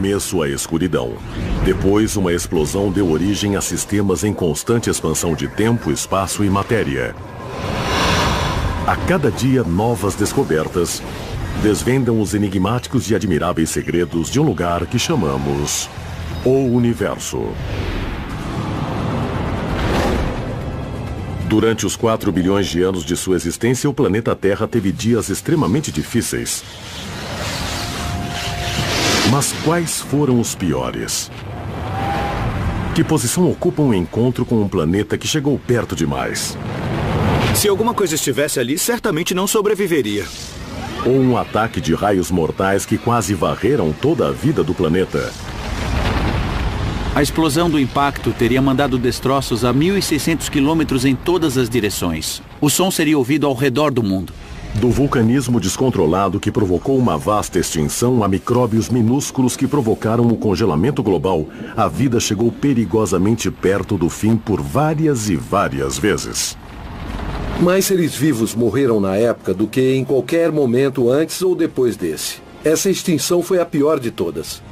começo a escuridão. Depois, uma explosão deu origem a sistemas em constante expansão de tempo, espaço e matéria. A cada dia, novas descobertas desvendam os enigmáticos e admiráveis segredos de um lugar que chamamos o Universo. Durante os 4 bilhões de anos de sua existência, o planeta Terra teve dias extremamente difíceis. Mas quais foram os piores? Que posição ocupa um encontro com um planeta que chegou perto demais? Se alguma coisa estivesse ali, certamente não sobreviveria. Ou um ataque de raios mortais que quase varreram toda a vida do planeta? A explosão do impacto teria mandado destroços a 1.600 quilômetros em todas as direções. O som seria ouvido ao redor do mundo. Do vulcanismo descontrolado que provocou uma vasta extinção a micróbios minúsculos que provocaram o congelamento global, a vida chegou perigosamente perto do fim por várias e várias vezes. Mais seres vivos morreram na época do que em qualquer momento antes ou depois desse. Essa extinção foi a pior de todas.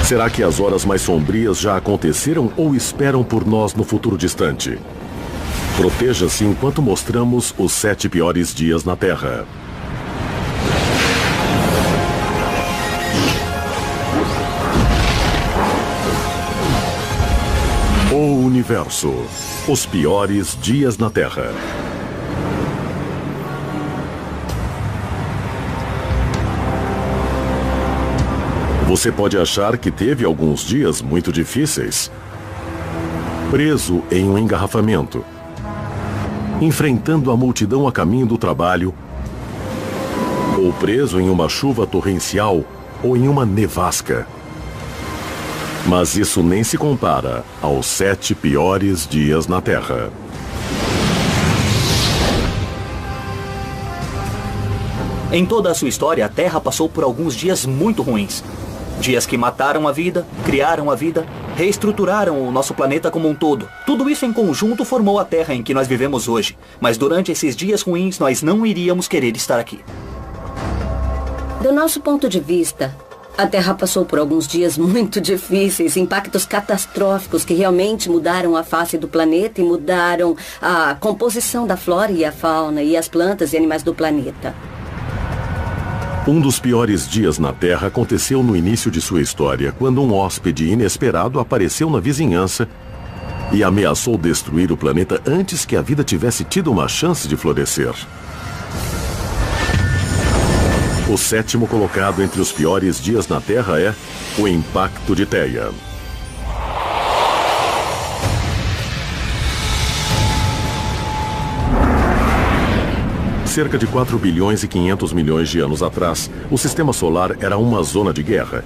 Será que as horas mais sombrias já aconteceram ou esperam por nós no futuro distante? Proteja-se enquanto mostramos os 7 piores dias na Terra. O Universo. Os piores dias na Terra. Você pode achar que teve alguns dias muito difíceis. Preso em um engarrafamento. Enfrentando a multidão a caminho do trabalho. Ou preso em uma chuva torrencial ou em uma nevasca. Mas isso nem se compara aos 7 piores dias na Terra. Em toda a sua história, a Terra passou por alguns dias muito ruins. Dias que mataram a vida, criaram a vida, reestruturaram o nosso planeta como um todo. Tudo isso em conjunto formou a Terra em que nós vivemos hoje. Mas durante esses dias ruins, nós não iríamos querer estar aqui. Do nosso ponto de vista, a Terra passou por alguns dias muito difíceis, impactos catastróficos que realmente mudaram a face do planeta e mudaram a composição da flora e a fauna e as plantas e animais do planeta. Um dos piores dias na Terra aconteceu no início de sua história, quando um hóspede inesperado apareceu na vizinhança e ameaçou destruir o planeta antes que a vida tivesse tido uma chance de florescer. O 7º colocado entre os piores dias na Terra é o Impacto de Theia. Cerca de 4 bilhões e 500 milhões de anos atrás, o sistema solar era uma zona de guerra.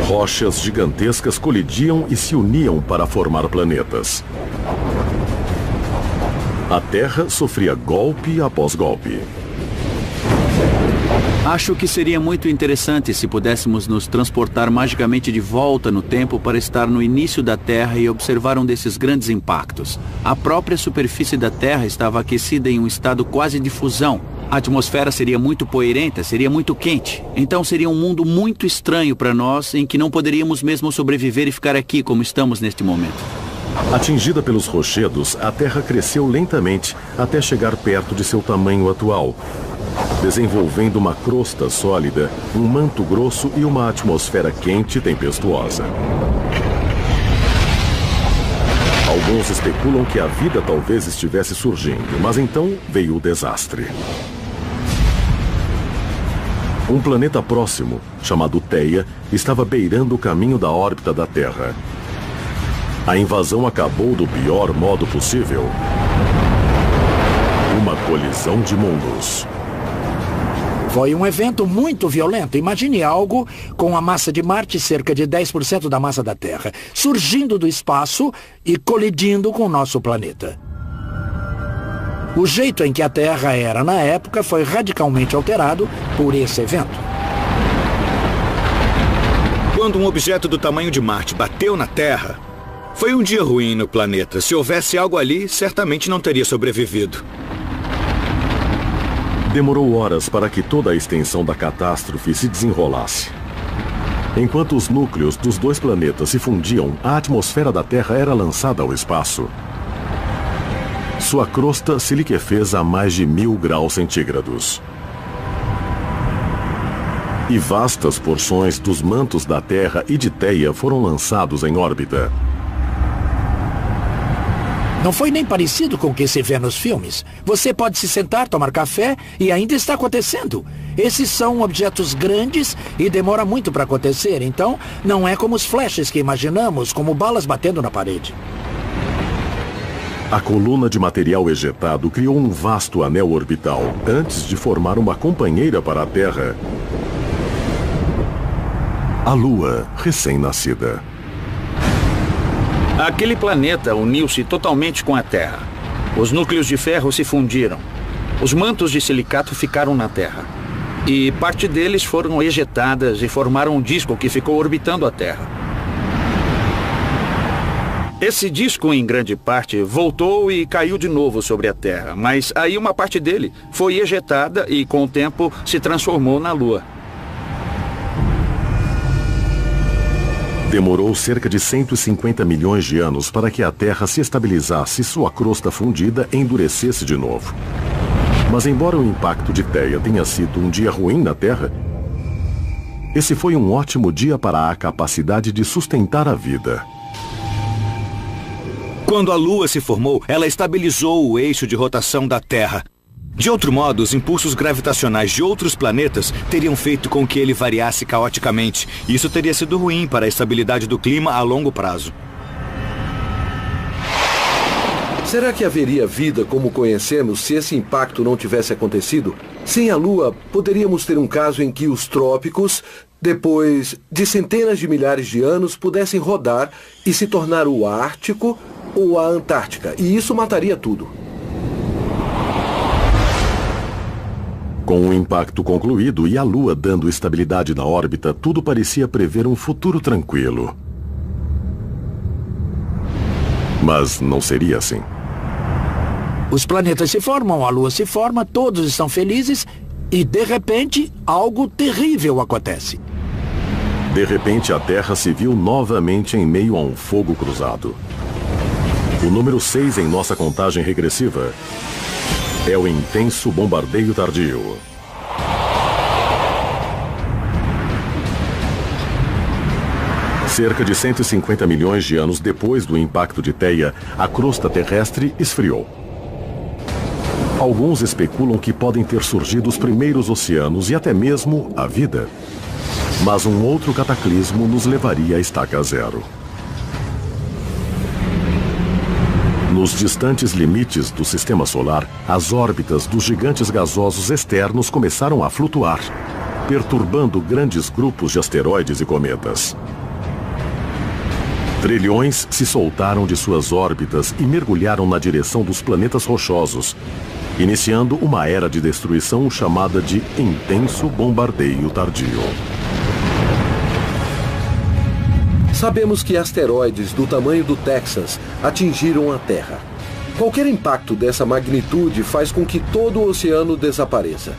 Rochas gigantescas colidiam e se uniam para formar planetas. A Terra sofria golpe após golpe. Acho que seria muito interessante se pudéssemos nos transportar magicamente de volta no tempo para estar no início da Terra e observar um desses grandes impactos. A própria superfície da Terra estava aquecida em um estado quase de fusão. A atmosfera seria muito poeirenta, seria muito quente. Então seria um mundo muito estranho para nós, em que não poderíamos mesmo sobreviver e ficar aqui como estamos neste momento. Atingida pelos rochedos, a Terra cresceu lentamente até chegar perto de seu tamanho atual, desenvolvendo uma crosta sólida, um manto grosso e uma atmosfera quente e tempestuosa. Alguns especulam que a vida talvez estivesse surgindo, mas então veio o desastre. Um planeta próximo, chamado Theia, estava beirando o caminho da órbita da Terra. A invasão acabou do pior modo possível. Uma colisão de mundos. Foi um evento muito violento. Imagine algo com a massa de Marte cerca de 10% da massa da Terra, surgindo do espaço e colidindo com o nosso planeta. O jeito em que a Terra era na época foi radicalmente alterado por esse evento. Quando um objeto do tamanho de Marte bateu na Terra, foi um dia ruim no planeta. Se houvesse algo ali, certamente não teria sobrevivido. Demorou horas para que toda a extensão da catástrofe se desenrolasse. Enquanto os núcleos dos dois planetas se fundiam, a atmosfera da Terra era lançada ao espaço. Sua crosta se liquefez a mais de 1000 graus centígrados. E vastas porções dos mantos da Terra e de Theia foram lançados em órbita. Não foi nem parecido com o que se vê nos filmes. Você pode se sentar, tomar café e ainda está acontecendo. Esses são objetos grandes e demora muito para acontecer, então não é como os flashes que imaginamos, como balas batendo na parede. A coluna de material ejetado criou um vasto anel orbital antes de formar uma companheira para a Terra. A Lua, recém-nascida. Aquele planeta uniu-se totalmente com a Terra. Os núcleos de ferro se fundiram. Os mantos de silicato ficaram na Terra. E parte deles foram ejetadas e formaram um disco que ficou orbitando a Terra. Esse disco, em grande parte, voltou e caiu de novo sobre a Terra. Mas aí uma parte dele foi ejetada e, com o tempo, se transformou na Lua. Demorou cerca de 150 milhões de anos para que a Terra se estabilizasse e sua crosta fundida endurecesse de novo. Mas embora o impacto de Theia tenha sido um dia ruim na Terra, esse foi um ótimo dia para a capacidade de sustentar a vida. Quando a Lua se formou, ela estabilizou o eixo de rotação da Terra. De outro modo, os impulsos gravitacionais de outros planetas teriam feito com que ele variasse caoticamente. Isso teria sido ruim para a estabilidade do clima a longo prazo. Será que haveria vida como conhecemos se esse impacto não tivesse acontecido? Sem a Lua, poderíamos ter um caso em que os trópicos, depois de centenas de milhares de anos, pudessem rodar e se tornar o Ártico ou a Antártica. E isso mataria tudo. Com o impacto concluído e a Lua dando estabilidade na órbita, tudo parecia prever um futuro tranquilo. Mas não seria assim. Os planetas se formam, a Lua se forma, todos estão felizes e, de repente, algo terrível acontece. De repente, a Terra se viu novamente em meio a um fogo cruzado. O número 6 em nossa contagem regressiva é o intenso bombardeio tardio. Cerca de 150 milhões de anos depois do impacto de Theia, a crosta terrestre esfriou. Alguns especulam que podem ter surgido os primeiros oceanos e até mesmo a vida. Mas um outro cataclismo nos levaria à estaca zero. Nos distantes limites do sistema solar, as órbitas dos gigantes gasosos externos começaram a flutuar, perturbando grandes grupos de asteroides e cometas. Trilhões se soltaram de suas órbitas e mergulharam na direção dos planetas rochosos, iniciando uma era de destruição chamada de intenso bombardeio tardio. Sabemos que asteroides do tamanho do Texas atingiram a Terra. Qualquer impacto dessa magnitude faz com que todo o oceano desapareça.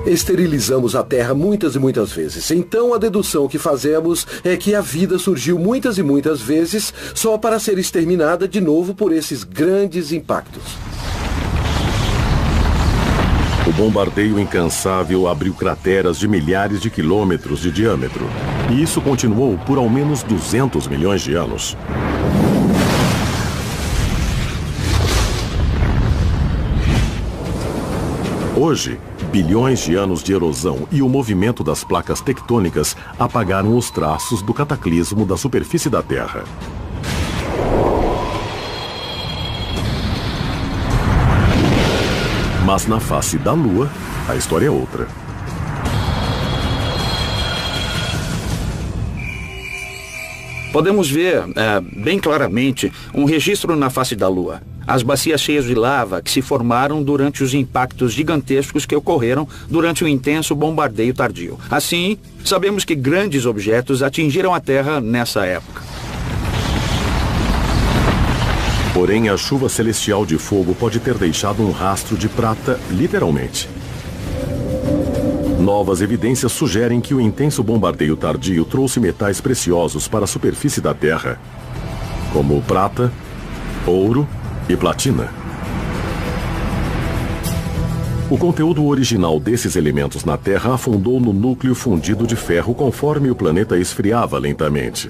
Esterilizamos a Terra muitas e muitas vezes. Então a dedução que fazemos é que a vida surgiu muitas e muitas vezes só para ser exterminada de novo por esses grandes impactos. O bombardeio incansável abriu crateras de milhares de quilômetros de diâmetro. E isso continuou por ao menos 200 milhões de anos. Hoje, bilhões de anos de erosão e o movimento das placas tectônicas apagaram os traços do cataclismo da superfície da Terra. Mas na face da Lua, a história é outra. Podemos ver bem claramente um registro na face da Lua. As bacias cheias de lava que se formaram durante os impactos gigantescos que ocorreram durante o intenso bombardeio tardio. Assim, sabemos que grandes objetos atingiram a Terra nessa época. Porém, a chuva celestial de fogo pode ter deixado um rastro de prata, literalmente. Novas evidências sugerem que o intenso bombardeio tardio trouxe metais preciosos para a superfície da Terra, como prata, ouro e platina. O conteúdo original desses elementos na Terra afundou no núcleo fundido de ferro conforme o planeta esfriava lentamente.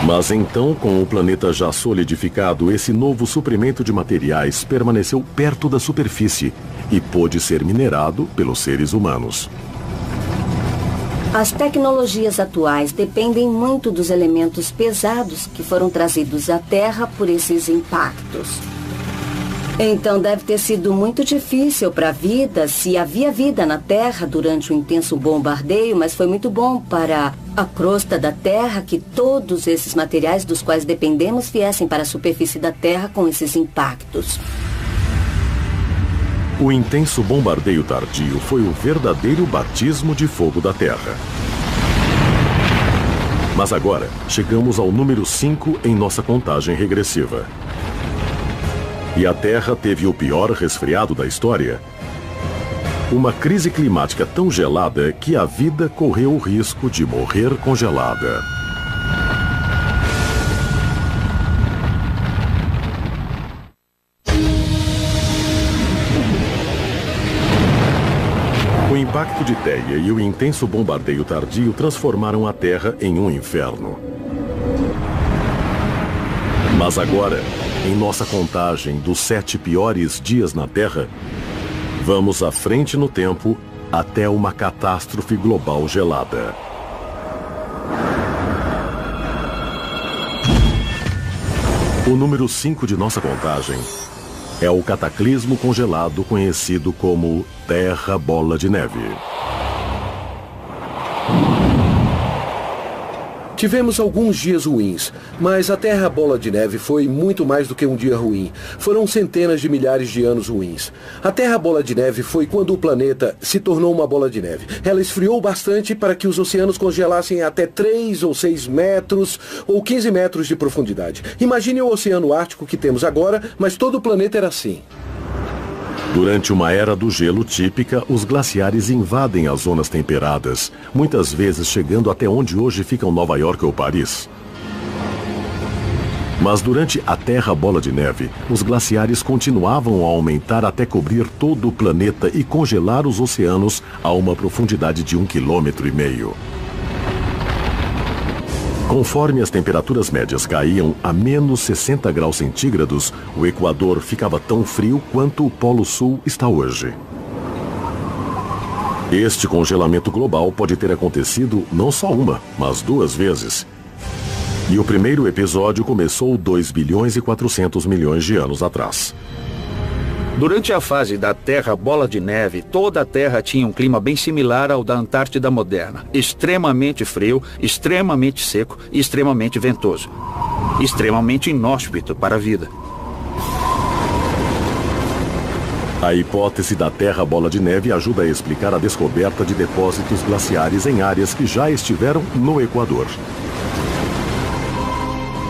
Mas então, com o planeta já solidificado, esse novo suprimento de materiais permaneceu perto da superfície e pôde ser minerado pelos seres humanos. As tecnologias atuais dependem muito dos elementos pesados que foram trazidos à Terra por esses impactos. Então deve ter sido muito difícil para a vida, se havia vida na Terra durante o intenso bombardeio, mas foi muito bom para a crosta da Terra que todos esses materiais dos quais dependemos viessem para a superfície da Terra com esses impactos. O intenso bombardeio tardio foi o verdadeiro batismo de fogo da Terra. Mas agora, chegamos ao número 5 em nossa contagem regressiva. E a Terra teve o pior resfriado da história. Uma crise climática tão gelada que a vida correu o risco de morrer congelada. O impacto de Theia e o intenso bombardeio tardio transformaram a Terra em um inferno. Mas agora, em nossa contagem dos 7 piores dias na Terra, vamos à frente no tempo até uma catástrofe global gelada. O número 5 de nossa contagem é o cataclismo congelado conhecido como Terra Bola de Neve. Tivemos alguns dias ruins, mas a Terra Bola de Neve foi muito mais do que um dia ruim. Foram centenas de milhares de anos ruins. A Terra Bola de Neve foi quando o planeta se tornou uma bola de neve. Ela esfriou bastante para que os oceanos congelassem até 3 ou 6 metros ou 15 metros de profundidade. Imagine o Oceano Ártico que temos agora, mas todo o planeta era assim. Durante uma era do gelo típica, os glaciares invadem as zonas temperadas, muitas vezes chegando até onde hoje ficam Nova York ou Paris. Mas durante a Terra Bola de Neve, os glaciares continuavam a aumentar até cobrir todo o planeta e congelar os oceanos a uma profundidade de 1,5 km. Conforme as temperaturas médias caíam a menos 60 graus centígrados, o Equador ficava tão frio quanto o Polo Sul está hoje. Este congelamento global pode ter acontecido não só uma, mas 2 vezes. E o primeiro episódio começou 2 bilhões e 400 milhões de anos atrás. Durante a fase da Terra Bola de Neve, toda a Terra tinha um clima bem similar ao da Antártida moderna. Extremamente frio, extremamente seco e extremamente ventoso. Extremamente inóspito para a vida. A hipótese da Terra Bola de Neve ajuda a explicar a descoberta de depósitos glaciares em áreas que já estiveram no Equador.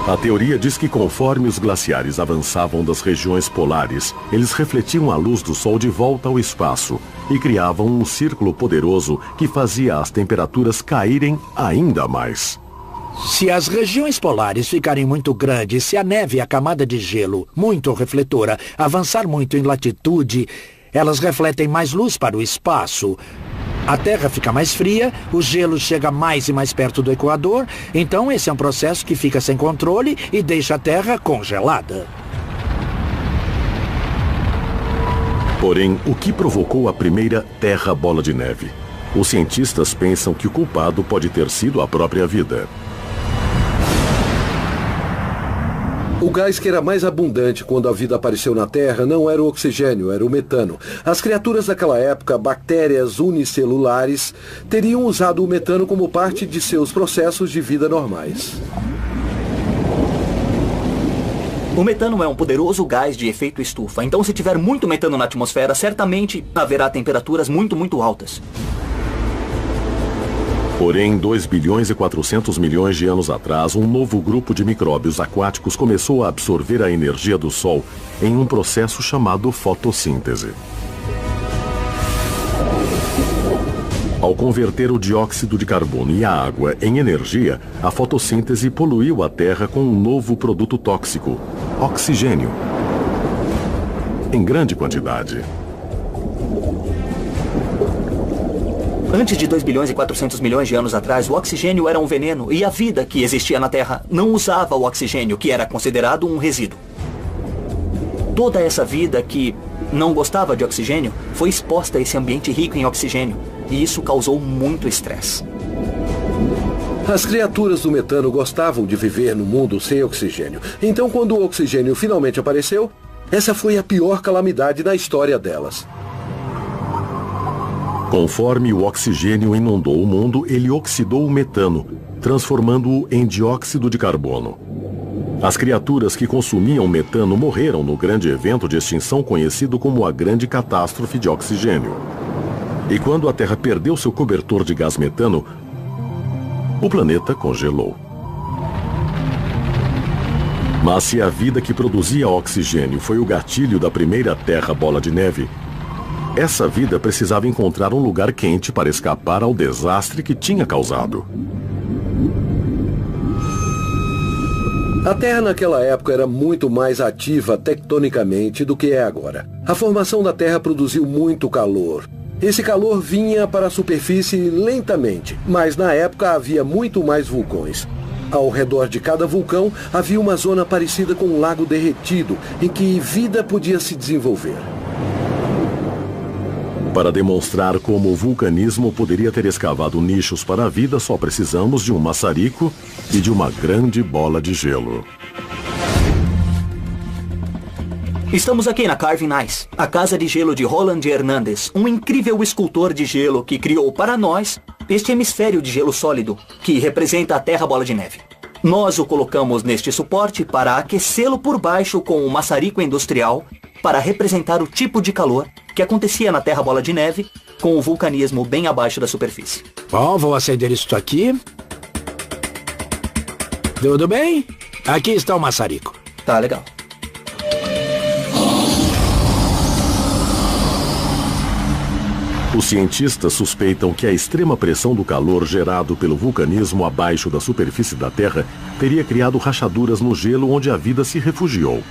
A teoria diz que conforme os glaciares avançavam das regiões polares, eles refletiam a luz do Sol de volta ao espaço e criavam um círculo poderoso que fazia as temperaturas caírem ainda mais. Se as regiões polares ficarem muito grandes, se a neve e a camada de gelo, muito refletora, avançar muito em latitude, elas refletem mais luz para o espaço. A Terra fica mais fria, o gelo chega mais e mais perto do Equador, então esse é um processo que fica sem controle e deixa a Terra congelada. Porém, o que provocou a primeira Terra Bola de Neve? Os cientistas pensam que o culpado pode ter sido a própria vida. O gás que era mais abundante quando a vida apareceu na Terra não era o oxigênio, era o metano. As criaturas daquela época, bactérias unicelulares, teriam usado o metano como parte de seus processos de vida normais. O metano é um poderoso gás de efeito estufa, então se tiver muito metano na atmosfera, certamente haverá temperaturas muito altas. Porém, 2 bilhões e 400 milhões de anos atrás, um novo grupo de micróbios aquáticos começou a absorver a energia do Sol em um processo chamado fotossíntese. Ao converter o dióxido de carbono e a água em energia, a fotossíntese poluiu a Terra com um novo produto tóxico, oxigênio, em grande quantidade. Antes de 2 bilhões e 400 milhões de anos atrás, o oxigênio era um veneno e a vida que existia na Terra não usava o oxigênio, que era considerado um resíduo. Toda essa vida que não gostava de oxigênio foi exposta a esse ambiente rico em oxigênio, e isso causou muito estresse. As criaturas do metano gostavam de viver no mundo sem oxigênio. Então, quando o oxigênio finalmente apareceu, essa foi a pior calamidade na história delas. Conforme o oxigênio inundou o mundo, ele oxidou o metano, transformando-o em dióxido de carbono. As criaturas que consumiam metano morreram no grande evento de extinção conhecido como a Grande Catástrofe de Oxigênio. E quando a Terra perdeu seu cobertor de gás metano, o planeta congelou. Mas se a vida que produzia oxigênio foi o gatilho da primeira Terra Bola de Neve, essa vida precisava encontrar um lugar quente para escapar ao desastre que tinha causado. A Terra naquela época era muito mais ativa tectonicamente do que é agora. A formação da Terra produziu muito calor. Esse calor vinha para a superfície lentamente, mas na época havia muito mais vulcões. Ao redor de cada vulcão havia uma zona parecida com um lago derretido, em que vida podia se desenvolver. Para demonstrar como o vulcanismo poderia ter escavado nichos para a vida, só precisamos de um maçarico e de uma grande bola de gelo. Estamos aqui na Carving Ice, a casa de gelo de Roland Hernandez, um incrível escultor de gelo que criou para nós este hemisfério de gelo sólido, que representa a Terra Bola de Neve. Nós o colocamos neste suporte para aquecê-lo por baixo com um maçarico industrial para representar o tipo de calor que acontecia na Terra Bola de Neve com o vulcanismo bem abaixo da superfície. Bom, vou acender isto aqui. Tudo bem? Aqui está o maçarico. Tá legal. Os cientistas suspeitam que a extrema pressão do calor gerado pelo vulcanismo abaixo da superfície da Terra teria criado rachaduras no gelo onde a vida se refugiou.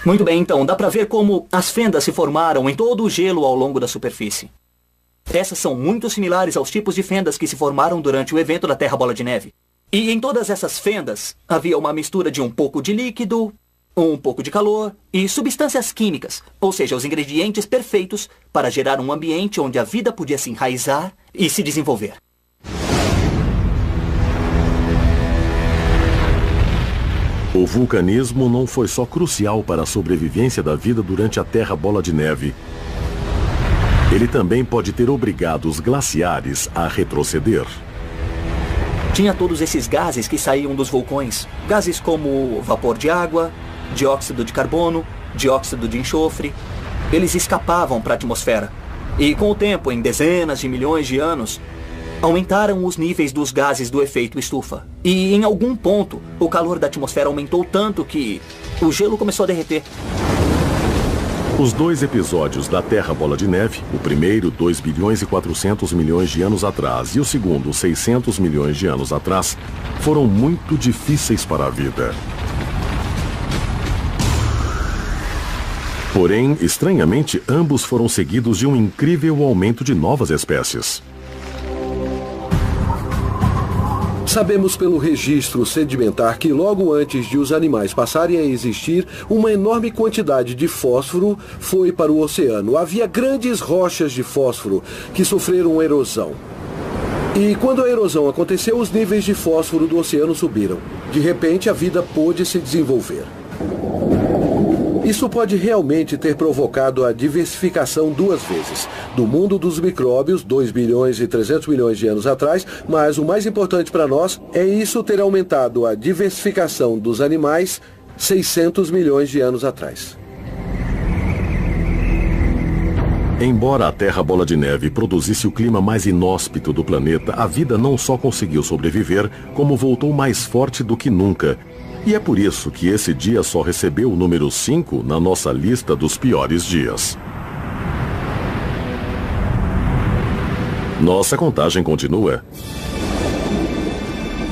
Muito bem, então, dá para ver como as fendas se formaram em todo o gelo ao longo da superfície. Essas são muito similares aos tipos de fendas que se formaram durante o evento da Terra Bola de Neve. E em todas essas fendas havia uma mistura de um pouco de líquido, um pouco de calor e substâncias químicas, ou seja, os ingredientes perfeitos para gerar um ambiente onde a vida podia se enraizar e se desenvolver. O vulcanismo não foi só crucial para a sobrevivência da vida durante a Terra Bola de Neve. Ele também pode ter obrigado os glaciares a retroceder. Tinha todos esses gases que saíam dos vulcões. Gases como vapor de água, dióxido de carbono, dióxido de enxofre. Eles escapavam para a atmosfera. E com o tempo, em dezenas de milhões de anos, aumentaram os níveis dos gases do efeito estufa. E em algum ponto, o calor da atmosfera aumentou tanto que o gelo começou a derreter. Os dois episódios da Terra Bola de Neve, o primeiro 2 bilhões e 400 milhões de anos atrás e o segundo 600 milhões de anos atrás, foram muito difíceis para a vida. Porém, estranhamente, ambos foram seguidos de um incrível aumento de novas espécies. Sabemos pelo registro sedimentar que logo antes de os animais passarem a existir, uma enorme quantidade de fósforo foi para o oceano. Havia grandes rochas de fósforo que sofreram erosão. E quando a erosão aconteceu, os níveis de fósforo do oceano subiram. De repente, a vida pôde se desenvolver. Isso pode realmente ter provocado a diversificação duas vezes. Do mundo dos micróbios, 2 bilhões e 300 milhões de anos atrás, mas o mais importante para nós é isso ter aumentado a diversificação dos animais 600 milhões de anos atrás. Embora a Terra Bola de Neve produzisse o clima mais inóspito do planeta, a vida não só conseguiu sobreviver, como voltou mais forte do que nunca. E é por isso que esse dia só recebeu o número 5 na nossa lista dos piores dias. Nossa contagem continua.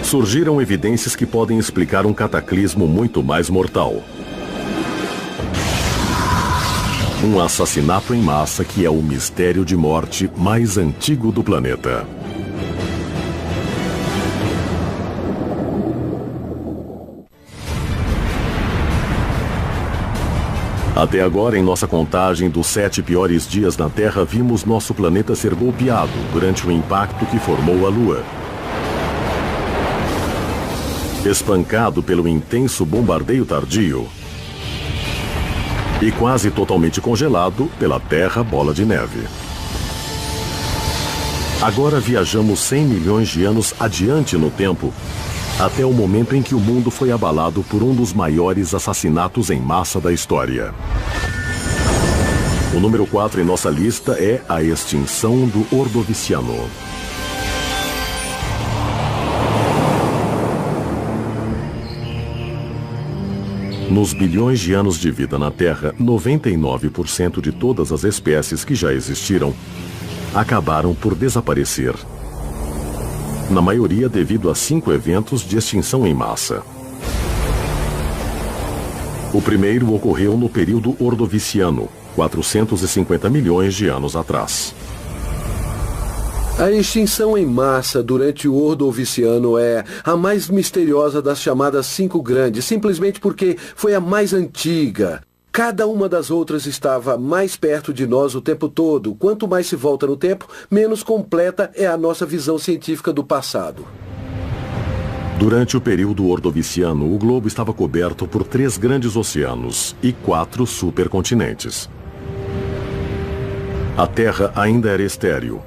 Surgiram evidências que podem explicar um cataclismo muito mais mortal. Um assassinato em massa que é o mistério de morte mais antigo do planeta. Até agora, em nossa contagem dos 7 piores dias na Terra, vimos nosso planeta ser golpeado durante o impacto que formou a Lua. Espancado pelo intenso bombardeio tardio. E quase totalmente congelado pela Terra Bola de Neve. Agora viajamos 100 milhões de anos adiante no tempo, até o momento em que o mundo foi abalado por um dos maiores assassinatos em massa da história. O número 4 em nossa lista é a extinção do Ordoviciano. Nos bilhões de anos de vida na Terra, 99% de todas as espécies que já existiram acabaram por desaparecer. Na maioria devido a 5 eventos de extinção em massa. O primeiro ocorreu no período Ordoviciano, 450 milhões de anos atrás. A extinção em massa durante o Ordoviciano é a mais misteriosa das chamadas 5 grandes, simplesmente porque foi a mais antiga. Cada uma das outras estava mais perto de nós o tempo todo. Quanto mais se volta no tempo, menos completa é a nossa visão científica do passado. Durante o período Ordoviciano, o globo estava coberto por 3 grandes oceanos e 4 supercontinentes. A Terra ainda era estéril.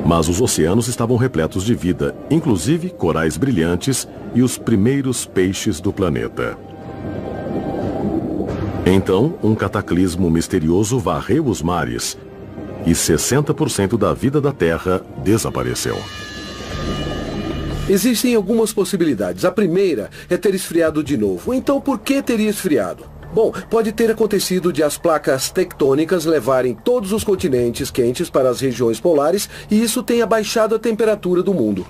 Mas os oceanos estavam repletos de vida, inclusive corais brilhantes e os primeiros peixes do planeta. Então, um cataclismo misterioso varreu os mares e 60% da vida da Terra desapareceu. Existem algumas possibilidades. A primeira é ter esfriado de novo. Então, por que teria esfriado? Bom, pode ter acontecido de as placas tectônicas levarem todos os continentes quentes para as regiões polares e isso tenha baixado a temperatura do mundo.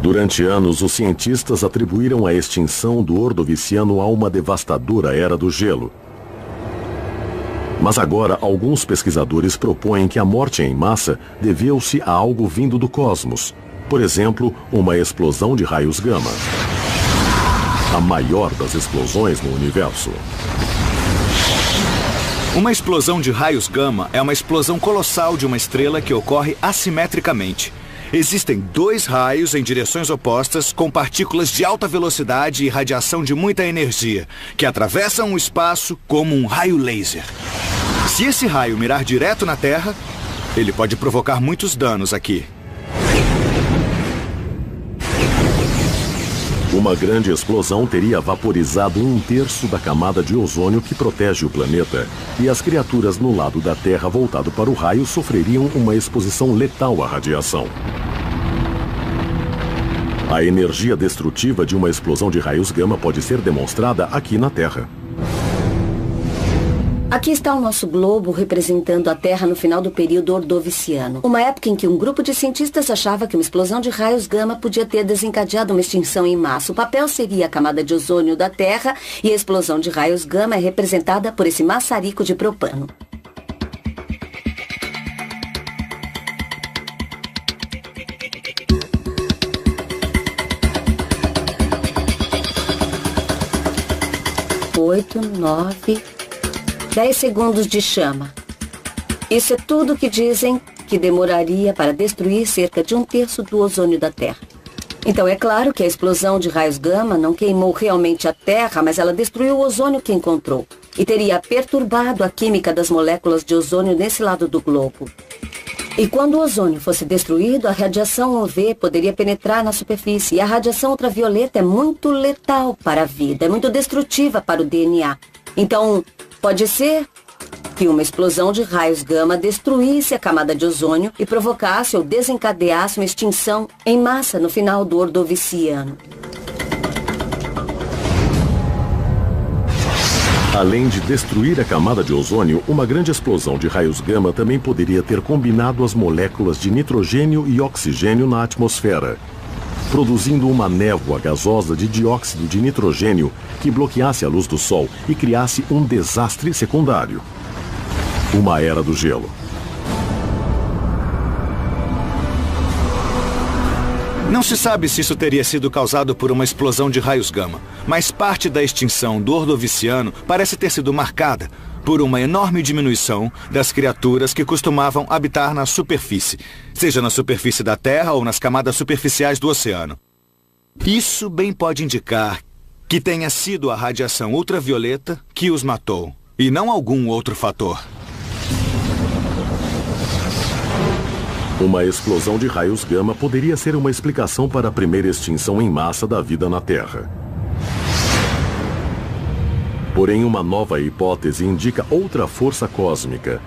Durante anos, os cientistas atribuíram a extinção do Ordoviciano a uma devastadora era do gelo. Mas agora, alguns pesquisadores propõem que a morte em massa deveu-se a algo vindo do cosmos. Por exemplo, uma explosão de raios gama. A maior das explosões no universo. Uma explosão de raios gama é uma explosão colossal de uma estrela que ocorre assimetricamente. Existem 2 raios em direções opostas com partículas de alta velocidade e radiação de muita energia, que atravessam o espaço como um raio laser. Se esse raio mirar direto na Terra, ele pode provocar muitos danos aqui. Uma grande explosão teria vaporizado 1/3 da camada de ozônio que protege o planeta, e as criaturas no lado da Terra voltado para o raio sofreriam uma exposição letal à radiação. A energia destrutiva de uma explosão de raios gama pode ser demonstrada aqui na Terra. Aqui está o nosso globo representando a Terra no final do período Ordoviciano. Uma época em que um grupo de cientistas achava que uma explosão de raios gama podia ter desencadeado uma extinção em massa. O papel seria a camada de ozônio da Terra e a explosão de raios gama é representada por esse maçarico de propano. Oito, 9... 10 segundos de chama. Isso é tudo que dizem que demoraria para destruir cerca de 1/3 do ozônio da Terra. Então é claro que a explosão de raios gama não queimou realmente a Terra, mas ela destruiu o ozônio que encontrou. E teria perturbado a química das moléculas de ozônio nesse lado do globo. E quando o ozônio fosse destruído, a radiação UV poderia penetrar na superfície. E a radiação ultravioleta é muito letal para a vida, é muito destrutiva para o DNA. Então, pode ser que uma explosão de raios gama destruísse a camada de ozônio e provocasse ou desencadeasse uma extinção em massa no final do Ordoviciano. Além de destruir a camada de ozônio, uma grande explosão de raios gama também poderia ter combinado as moléculas de nitrogênio e oxigênio na atmosfera, produzindo uma névoa gasosa de dióxido de nitrogênio que bloqueasse a luz do Sol e criasse um desastre secundário: uma era do gelo. Não se sabe se isso teria sido causado por uma explosão de raios gama, mas parte da extinção do Ordoviciano parece ter sido marcada por uma enorme diminuição das criaturas que costumavam habitar na superfície, seja na superfície da Terra ou nas camadas superficiais do oceano. Isso bem pode indicar que tenha sido a radiação ultravioleta que os matou, e não algum outro fator. Uma explosão de raios gama poderia ser uma explicação para a primeira extinção em massa da vida na Terra. Porém, uma nova hipótese indica outra força cósmica.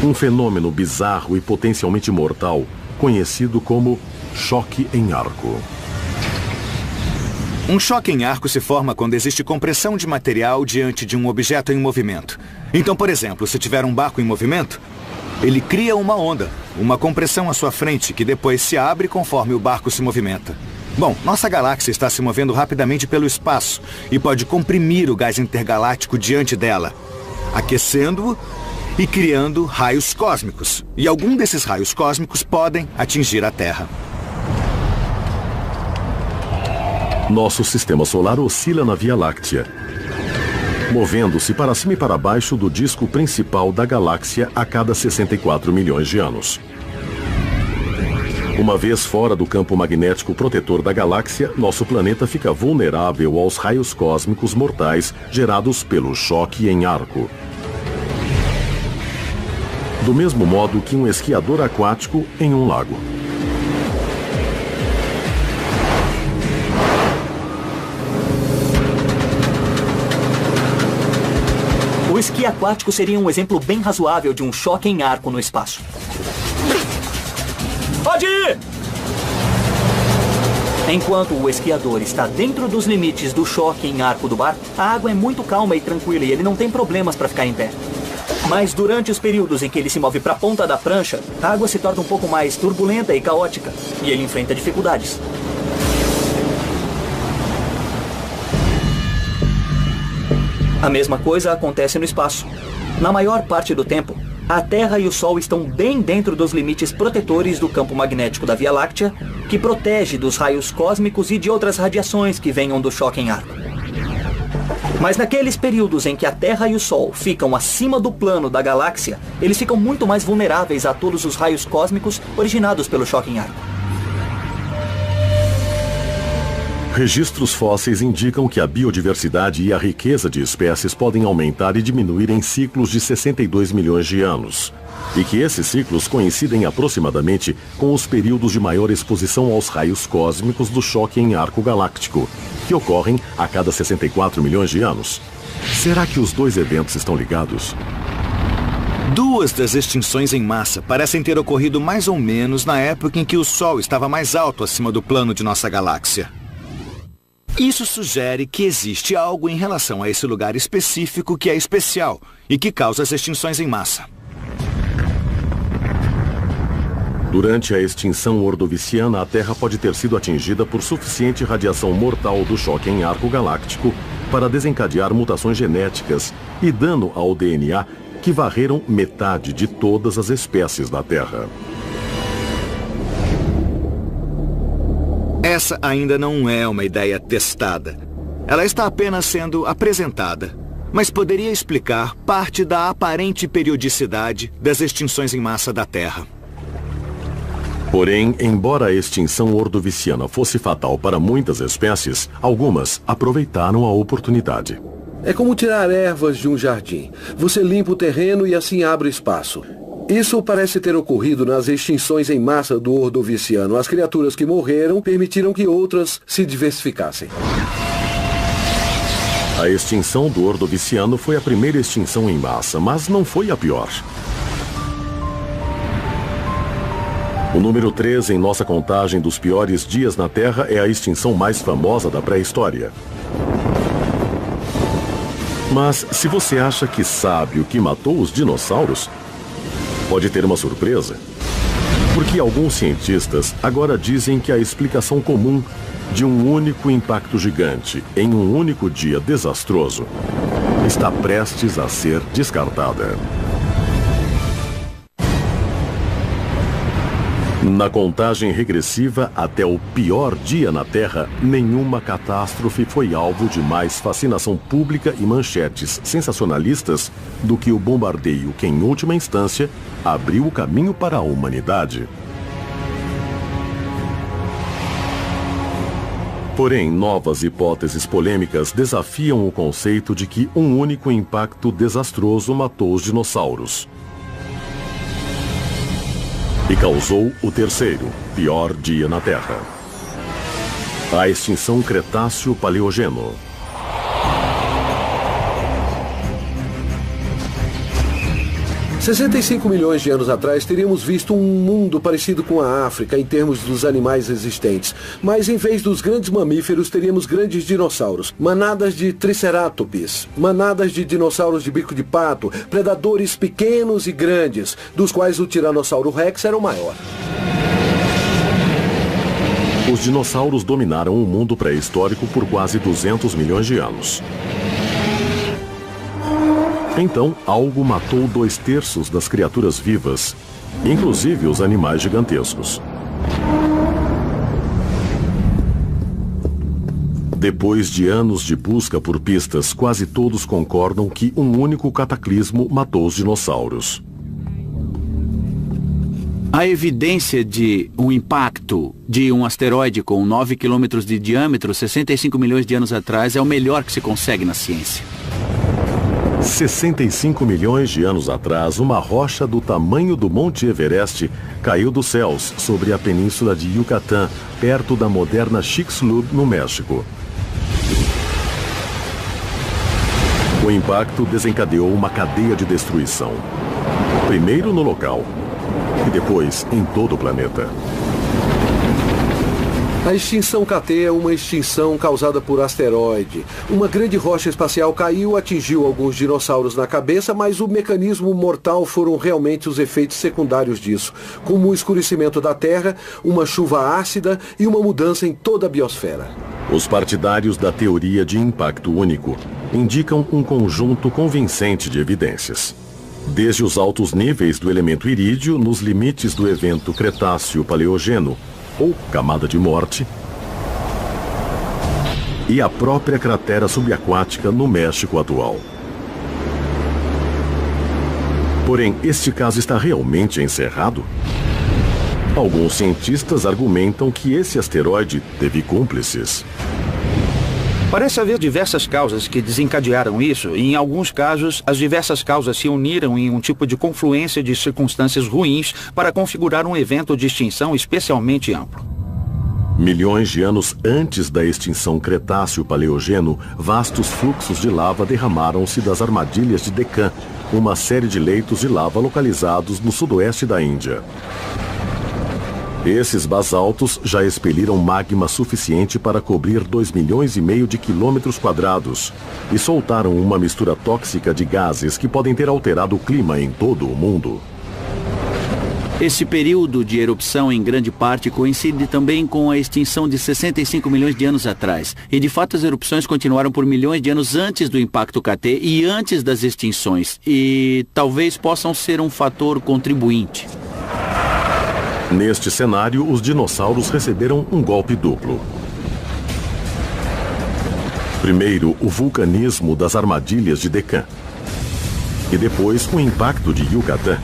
Um fenômeno bizarro e potencialmente mortal, conhecido como choque em arco. Um choque em arco se forma quando existe compressão de material diante de um objeto em movimento. Então, por exemplo, se tiver um barco em movimento, ele cria uma onda, uma compressão à sua frente, que depois se abre conforme o barco se movimenta. Bom, nossa galáxia está se movendo rapidamente pelo espaço e pode comprimir o gás intergaláctico diante dela, aquecendo-o e criando raios cósmicos. E algum desses raios cósmicos podem atingir a Terra. Nosso sistema solar oscila na Via Láctea, movendo-se para cima e para baixo do disco principal da galáxia a cada 64 milhões de anos. Uma vez fora do campo magnético protetor da galáxia, nosso planeta fica vulnerável aos raios cósmicos mortais gerados pelo choque em arco. Do mesmo modo que um esquiador aquático em um lago. O esqui aquático seria um exemplo bem razoável de um choque em arco no espaço. Pode ir! Enquanto o esquiador está dentro dos limites do choque em arco do barco, a água é muito calma e tranquila e ele não tem problemas para ficar em pé. Mas durante os períodos em que ele se move para a ponta da prancha, a água se torna um pouco mais turbulenta e caótica e ele enfrenta dificuldades. A mesma coisa acontece no espaço. Na maior parte do tempo, a Terra e o Sol estão bem dentro dos limites protetores do campo magnético da Via Láctea, que protege dos raios cósmicos e de outras radiações que venham do choque em arco. Mas naqueles períodos em que a Terra e o Sol ficam acima do plano da galáxia, eles ficam muito mais vulneráveis a todos os raios cósmicos originados pelo choque em arco. Registros fósseis indicam que a biodiversidade e a riqueza de espécies podem aumentar e diminuir em ciclos de 62 milhões de anos. E que esses ciclos coincidem aproximadamente com os períodos de maior exposição aos raios cósmicos do choque em arco galáctico, que ocorrem a cada 64 milhões de anos. Será que os dois eventos estão ligados? Duas das extinções em massa parecem ter ocorrido mais ou menos na época em que o Sol estava mais alto acima do plano de nossa galáxia. Isso sugere que existe algo em relação a esse lugar específico que é especial e que causa as extinções em massa. Durante a extinção ordoviciana, a Terra pode ter sido atingida por suficiente radiação mortal do choque em arco galáctico para desencadear mutações genéticas e dano ao DNA que varreram metade de todas as espécies da Terra. Essa ainda não é uma ideia testada. Ela está apenas sendo apresentada, mas poderia explicar parte da aparente periodicidade das extinções em massa da Terra. Porém, embora a extinção ordoviciana fosse fatal para muitas espécies, algumas aproveitaram a oportunidade. É como tirar ervas de um jardim. Você limpa o terreno e assim abre espaço. Isso parece ter ocorrido nas extinções em massa do Ordoviciano. As criaturas que morreram permitiram que outras se diversificassem. A extinção do Ordoviciano foi a primeira extinção em massa, mas não foi a pior. O número 3 em nossa contagem dos piores dias na Terra é a extinção mais famosa da pré-história. Mas se você acha que sabe o que matou os dinossauros, pode ter uma surpresa. Porque alguns cientistas agora dizem que a explicação comum de um único impacto gigante em um único dia desastroso está prestes a ser descartada. Na contagem regressiva até o pior dia na Terra, nenhuma catástrofe foi alvo de mais fascinação pública e manchetes sensacionalistas do que o bombardeio que, em última instância, abriu o caminho para a humanidade. Porém, novas hipóteses polêmicas desafiam o conceito de que um único impacto desastroso matou os dinossauros. E causou o terceiro, pior dia na Terra. A extinção Cretáceo-Paleogeno. Há 65 milhões de anos atrás, teríamos visto um mundo parecido com a África em termos dos animais existentes. Mas em vez dos grandes mamíferos, teríamos grandes dinossauros. Manadas de tricerátops, manadas de dinossauros de bico de pato, predadores pequenos e grandes, dos quais o Tiranossauro Rex era o maior. Os dinossauros dominaram o mundo pré-histórico por quase 200 milhões de anos. Então, algo matou 2/3 das criaturas vivas, inclusive os animais gigantescos. Depois de anos de busca por pistas, quase todos concordam que um único cataclismo matou os dinossauros. A evidência de um impacto de um asteroide com 9 quilômetros de diâmetro 65 milhões de anos atrás é o melhor que se consegue na ciência. 65 milhões de anos atrás, uma rocha do tamanho do Monte Everest caiu dos céus sobre a península de Yucatán, perto da moderna Chicxulub, no México. O impacto desencadeou uma cadeia de destruição. Primeiro no local, e depois em todo o planeta. A extinção KT é uma extinção causada por asteroide. Uma grande rocha espacial caiu, atingiu alguns dinossauros na cabeça, mas o mecanismo mortal foram realmente os efeitos secundários disso, como o escurecimento da Terra, uma chuva ácida e uma mudança em toda a biosfera. Os partidários da teoria de impacto único indicam um conjunto convincente de evidências. Desde os altos níveis do elemento irídio, nos limites do evento Cretáceo-Paleogeno, ou camada de morte, e a própria cratera subaquática no México atual. Porém, este caso está realmente encerrado? Alguns cientistas argumentam que esse asteroide teve cúmplices. Parece haver diversas causas que desencadearam isso, e em alguns casos, as diversas causas se uniram em um tipo de confluência de circunstâncias ruins para configurar um evento de extinção especialmente amplo. Milhões de anos antes da extinção Cretáceo-Paleogeno, vastos fluxos de lava derramaram-se das armadilhas de Deccan, uma série de leitos de lava localizados no sudoeste da Índia. Esses basaltos já expeliram magma suficiente para cobrir 2,5 milhões de quilômetros quadrados e soltaram uma mistura tóxica de gases que podem ter alterado o clima em todo o mundo. Esse período de erupção, em grande parte, coincide também com a extinção de 65 milhões de anos atrás. E, de fato, as erupções continuaram por milhões de anos antes do impacto KT e antes das extinções. E talvez possam ser um fator contribuinte. Neste cenário, os dinossauros receberam um golpe duplo. Primeiro, o vulcanismo das armadilhas de Deccan. E depois, o impacto de Yucatán.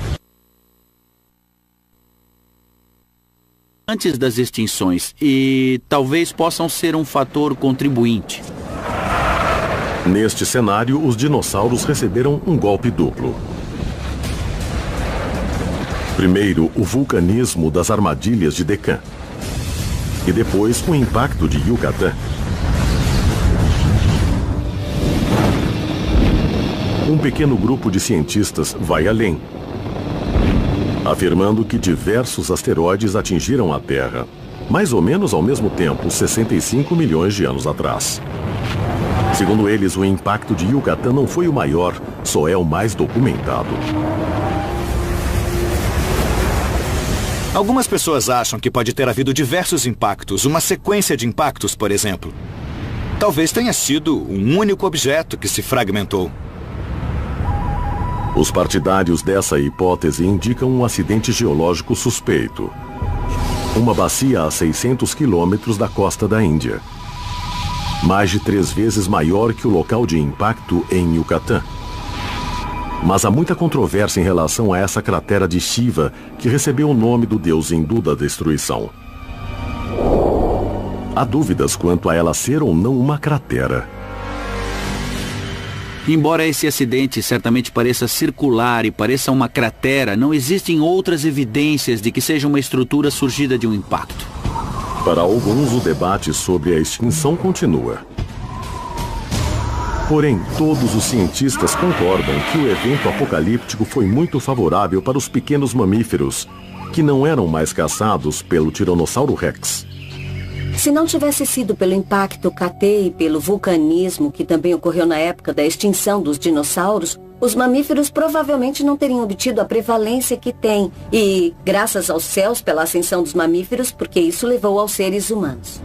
Antes das extinções, e talvez possam ser um fator contribuinte. Neste cenário, os dinossauros receberam um golpe duplo. Primeiro, o vulcanismo das armadilhas de Deccan. E depois, o impacto de Yucatán. Um pequeno grupo de cientistas vai além, afirmando que diversos asteroides atingiram a Terra, mais ou menos ao mesmo tempo, 65 milhões de anos atrás. Segundo eles, o impacto de Yucatán não foi o maior, só é o mais documentado. Algumas pessoas acham que pode ter havido diversos impactos, uma sequência de impactos, por exemplo. Talvez tenha sido um único objeto que se fragmentou. Os partidários dessa hipótese indicam um acidente geológico suspeito. Uma bacia a 600 quilômetros da costa da Índia. Mais de 3 vezes maior que o local de impacto em Yucatán. Mas há muita controvérsia em relação a essa cratera de Shiva, que recebeu o nome do deus hindu da destruição. Há dúvidas quanto a ela ser ou não uma cratera. Embora esse acidente certamente pareça circular e pareça uma cratera, não existem outras evidências de que seja uma estrutura surgida de um impacto. Para alguns, o debate sobre a extinção continua. Porém, todos os cientistas concordam que o evento apocalíptico foi muito favorável para os pequenos mamíferos, que não eram mais caçados pelo Tiranossauro Rex. Se não tivesse sido pelo impacto KT e pelo vulcanismo, que também ocorreu na época da extinção dos dinossauros, os mamíferos provavelmente não teriam obtido a prevalência que têm. E graças aos céus pela ascensão dos mamíferos, porque isso levou aos seres humanos.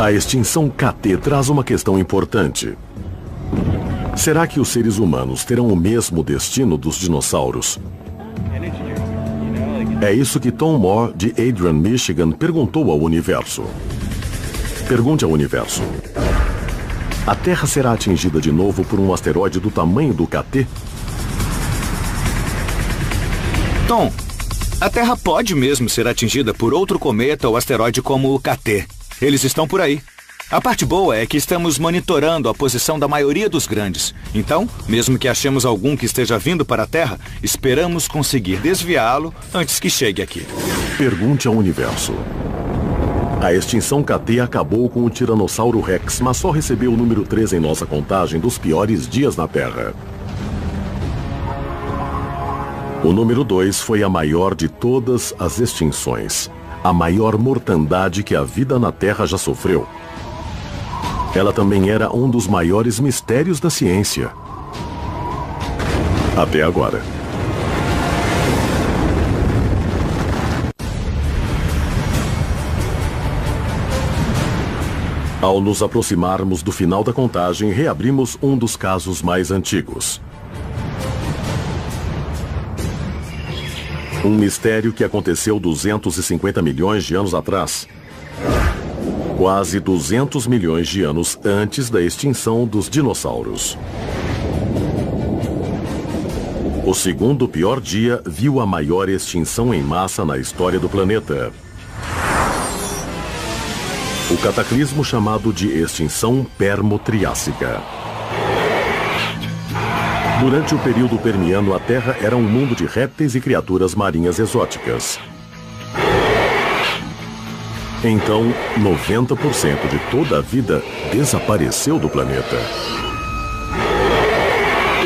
A extinção KT traz uma questão importante. Será que os seres humanos terão o mesmo destino dos dinossauros? É isso que Tom Moore, de Adrian, Michigan, perguntou ao Universo. Pergunte ao Universo. A Terra será atingida de novo por um asteroide do tamanho do KT? Tom, a Terra pode mesmo ser atingida por outro cometa ou asteroide como o KT. Eles estão por aí. A parte boa é que estamos monitorando a posição da maioria dos grandes. Então, mesmo que achemos algum que esteja vindo para a Terra, esperamos conseguir desviá-lo antes que chegue aqui. Pergunte ao Universo. A extinção KT acabou com o Tiranossauro Rex, mas só recebeu o número 3 em nossa contagem dos piores dias na Terra. O número 2 foi a maior de todas as extinções. A maior mortandade que a vida na Terra já sofreu. Ela também era um dos maiores mistérios da ciência. Até agora. Ao nos aproximarmos do final da contagem, reabrimos um dos casos mais antigos. Um mistério que aconteceu 250 milhões de anos atrás. Quase 200 milhões de anos antes da extinção dos dinossauros. O segundo pior dia viu a maior extinção em massa na história do planeta. O cataclismo chamado de extinção permo-triássica. Durante o período permiano, a Terra era um mundo de répteis e criaturas marinhas exóticas. Então, 90% de toda a vida desapareceu do planeta.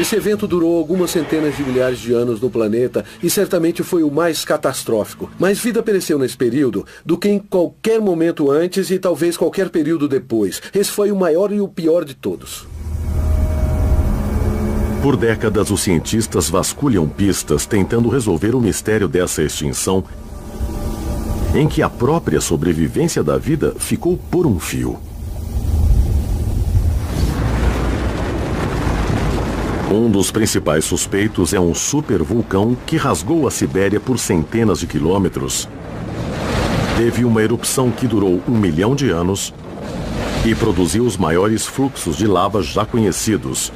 Esse evento durou algumas centenas de milhares de anos no planeta e certamente foi o mais catastrófico. Mais vida pereceu nesse período do que em qualquer momento antes e talvez qualquer período depois. Esse foi o maior e o pior de todos. Por décadas, os cientistas vasculham pistas tentando resolver o mistério dessa extinção, em que a própria sobrevivência da vida ficou por um fio. Um dos principais suspeitos é um supervulcão que rasgou a Sibéria por centenas de quilômetros. Teve uma erupção que durou 1 milhão de anos e produziu os maiores fluxos de lava já conhecidos,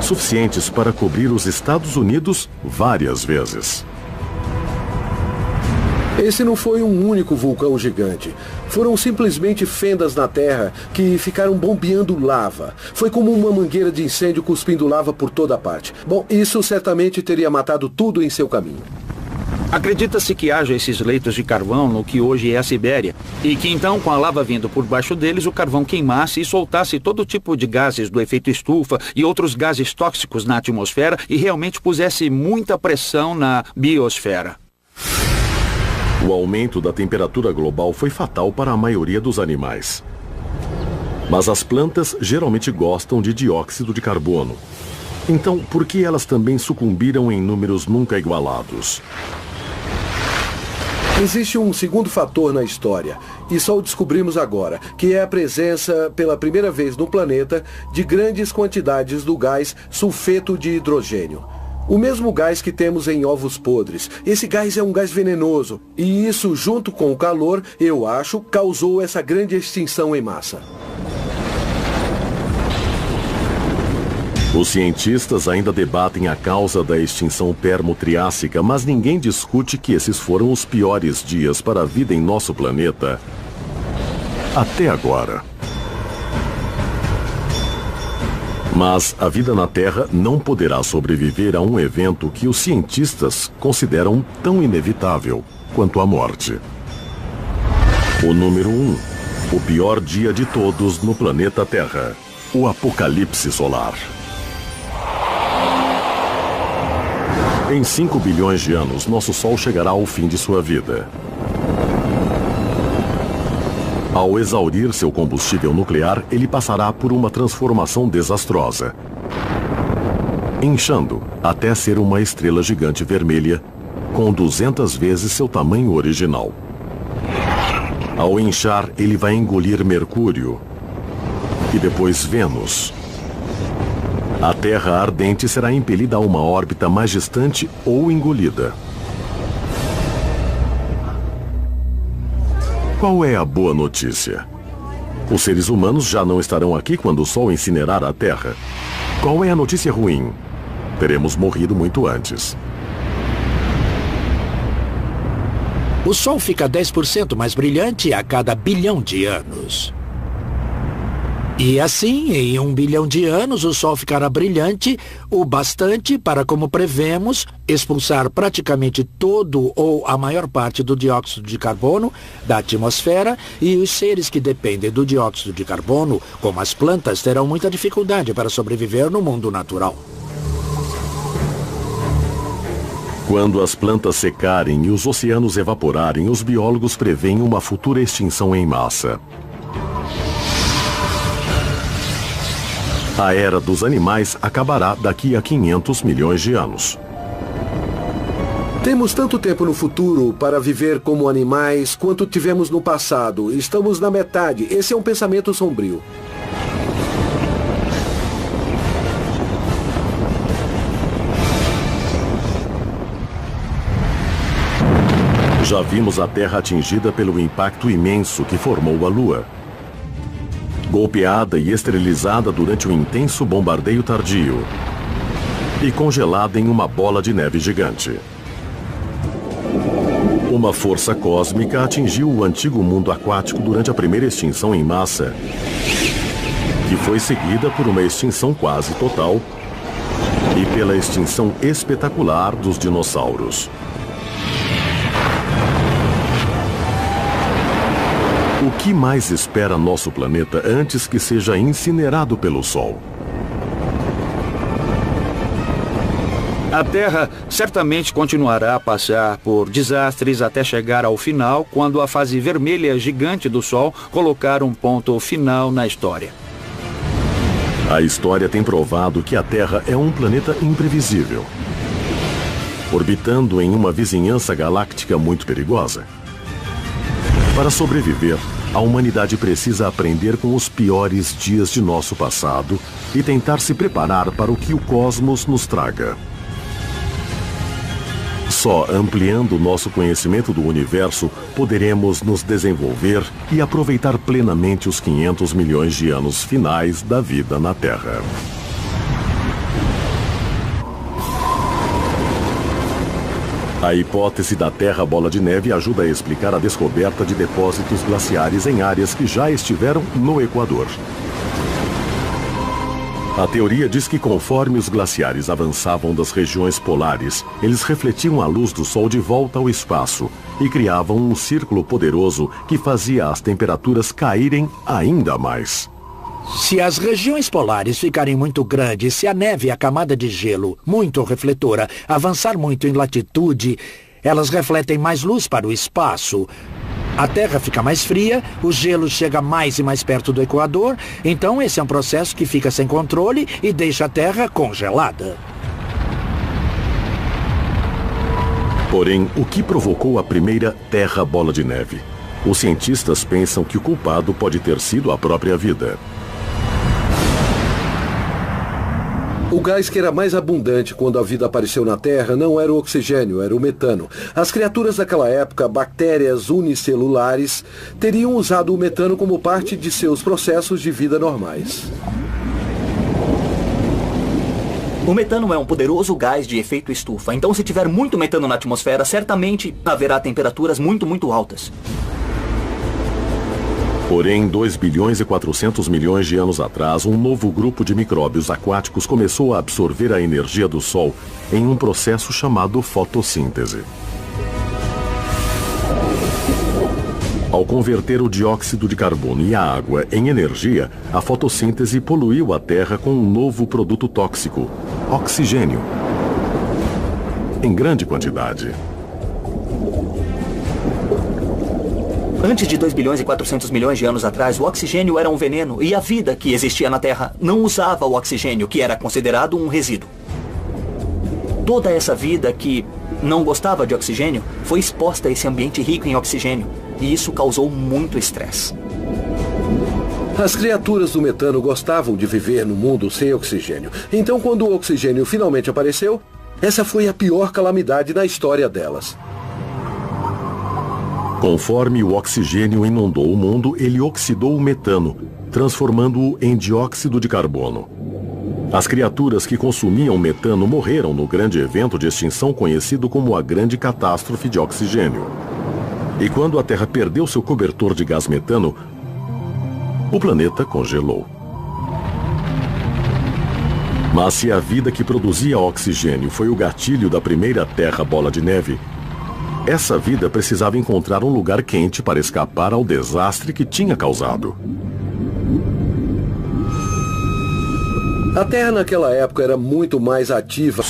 suficientes para cobrir os Estados Unidos várias vezes. Esse não foi um único vulcão gigante. Foram simplesmente fendas na terra que ficaram bombeando lava. Foi como uma mangueira de incêndio cuspindo lava por toda parte. Bom, isso certamente teria matado tudo em seu caminho. Acredita-se que haja esses leitos de carvão no que hoje é a Sibéria, e que então, com a lava vindo por baixo deles, o carvão queimasse e soltasse todo tipo de gases do efeito estufa e outros gases tóxicos na atmosfera e realmente pusesse muita pressão na biosfera. O aumento da temperatura global foi fatal para a maioria dos animais. Mas as plantas geralmente gostam de dióxido de carbono. Então, por que elas também sucumbiram em números nunca igualados? Existe um segundo fator na história, e só o descobrimos agora, que é a presença, pela primeira vez no planeta, de grandes quantidades do gás sulfeto de hidrogênio. O mesmo gás que temos em ovos podres. Esse gás é um gás venenoso, e isso, junto com o calor, eu acho, causou essa grande extinção em massa. Os cientistas ainda debatem a causa da extinção permo-triássica, mas ninguém discute que esses foram os piores dias para a vida em nosso planeta até agora. Mas a vida na Terra não poderá sobreviver a um evento que os cientistas consideram tão inevitável quanto a morte. O número 1, o pior dia de todos no planeta Terra, o apocalipse solar. Em 5 bilhões de anos, nosso Sol chegará ao fim de sua vida. Ao exaurir seu combustível nuclear, ele passará por uma transformação desastrosa, inchando até ser uma estrela gigante vermelha com 200 vezes seu tamanho original. Ao inchar, ele vai engolir Mercúrio e depois Vênus. A Terra ardente será impelida a uma órbita mais distante ou engolida. Qual é a boa notícia? Os seres humanos já não estarão aqui quando o Sol incinerar a Terra. Qual é a notícia ruim? Teremos morrido muito antes. O Sol fica 10% mais brilhante a cada bilhão de anos. E assim, em 1 bilhão de anos, o Sol ficará brilhante o bastante para, como prevemos, expulsar praticamente todo ou a maior parte do dióxido de carbono da atmosfera, e os seres que dependem do dióxido de carbono, como as plantas, terão muita dificuldade para sobreviver no mundo natural. Quando as plantas secarem e os oceanos evaporarem, os biólogos preveem uma futura extinção em massa. A era dos animais acabará daqui a 500 milhões de anos. Temos tanto tempo no futuro para viver como animais quanto tivemos no passado. Estamos na metade. Esse é um pensamento sombrio. Já vimos a Terra atingida pelo impacto imenso que formou a Lua. Golpeada e esterilizada durante um intenso bombardeio tardio e congelada em uma bola de neve gigante. Uma força cósmica atingiu o antigo mundo aquático durante a primeira extinção em massa, que foi seguida por uma extinção quase total e pela extinção espetacular dos dinossauros. O que mais espera nosso planeta antes que seja incinerado pelo Sol? A Terra certamente continuará a passar por desastres até chegar ao final, quando a fase vermelha gigante do Sol colocar um ponto final na história. A história tem provado que a Terra é um planeta imprevisível, orbitando em uma vizinhança galáctica muito perigosa. Para sobreviver, a humanidade precisa aprender com os piores dias de nosso passado e tentar se preparar para o que o cosmos nos traga. Só ampliando nosso conhecimento do universo poderemos nos desenvolver e aproveitar plenamente os 500 milhões de anos finais da vida na Terra. A hipótese da Terra Bola de Neve ajuda a explicar a descoberta de depósitos glaciares em áreas que já estiveram no Equador. A teoria diz que conforme os glaciares avançavam das regiões polares, eles refletiam a luz do Sol de volta ao espaço e criavam um círculo poderoso que fazia as temperaturas caírem ainda mais. Se as regiões polares ficarem muito grandes, se a neve e a camada de gelo, muito refletora, avançar muito em latitude, elas refletem mais luz para o espaço. A Terra fica mais fria, o gelo chega mais e mais perto do Equador, então esse é um processo que fica sem controle e deixa a Terra congelada. Porém, o que provocou a primeira Terra Bola de Neve? Os cientistas pensam que o culpado pode ter sido a própria vida. O gás que era mais abundante quando a vida apareceu na Terra não era o oxigênio, era o metano. As criaturas daquela época, bactérias unicelulares, teriam usado o metano como parte de seus processos de vida normais. O metano é um poderoso gás de efeito estufa, então se tiver muito metano na atmosfera, certamente haverá temperaturas muito altas. Porém, 2 bilhões e 400 milhões de anos atrás, um novo grupo de micróbios aquáticos começou a absorver a energia do Sol em um processo chamado fotossíntese. Ao converter o dióxido de carbono e a água em energia, a fotossíntese poluiu a Terra com um novo produto tóxico, oxigênio, em grande quantidade. Antes de 2 bilhões e 400 milhões de anos atrás, o oxigênio era um veneno e a vida que existia na Terra não usava o oxigênio, que era considerado um resíduo. Toda essa vida que não gostava de oxigênio foi exposta a esse ambiente rico em oxigênio e isso causou muito estresse. As criaturas do metano gostavam de viver no mundo sem oxigênio. Então, quando o oxigênio finalmente apareceu, essa foi a pior calamidade na história delas. Conforme o oxigênio inundou o mundo, ele oxidou o metano, transformando-o em dióxido de carbono. As criaturas que consumiam metano morreram no grande evento de extinção conhecido como a Grande Catástrofe de Oxigênio. E quando a Terra perdeu seu cobertor de gás metano, o planeta congelou. Mas se a vida que produzia oxigênio foi o gatilho da primeira Terra Bola de Neve, essa vida precisava encontrar um lugar quente para escapar ao desastre que tinha causado. A Terra naquela época era muito mais ativa.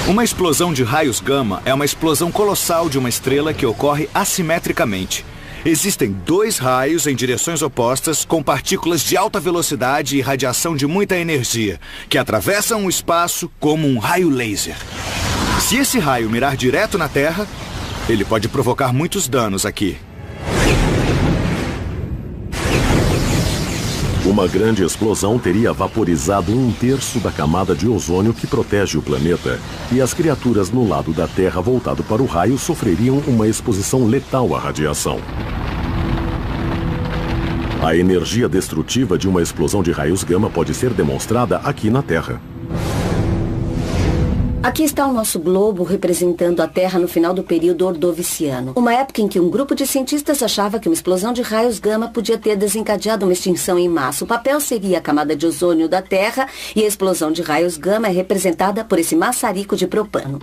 Uma explosão de raios gama é uma explosão colossal de uma estrela que ocorre assimetricamente. Existem 2 raios em direções opostas com partículas de alta velocidade e radiação de muita energia, que atravessam o espaço como um raio laser. Se esse raio mirar direto na Terra, ele pode provocar muitos danos aqui. Uma grande explosão teria vaporizado 1/3 da camada de ozônio que protege o planeta, e as criaturas no lado da Terra voltado para o raio sofreriam uma exposição letal à radiação. A energia destrutiva de uma explosão de raios gama pode ser demonstrada aqui na Terra. Aqui está o nosso globo representando a Terra no final do período Ordoviciano. Uma época em que um grupo de cientistas achava que uma explosão de raios gama podia ter desencadeado uma extinção em massa. O papel seria a camada de ozônio da Terra e a explosão de raios gama é representada por esse maçarico de propano.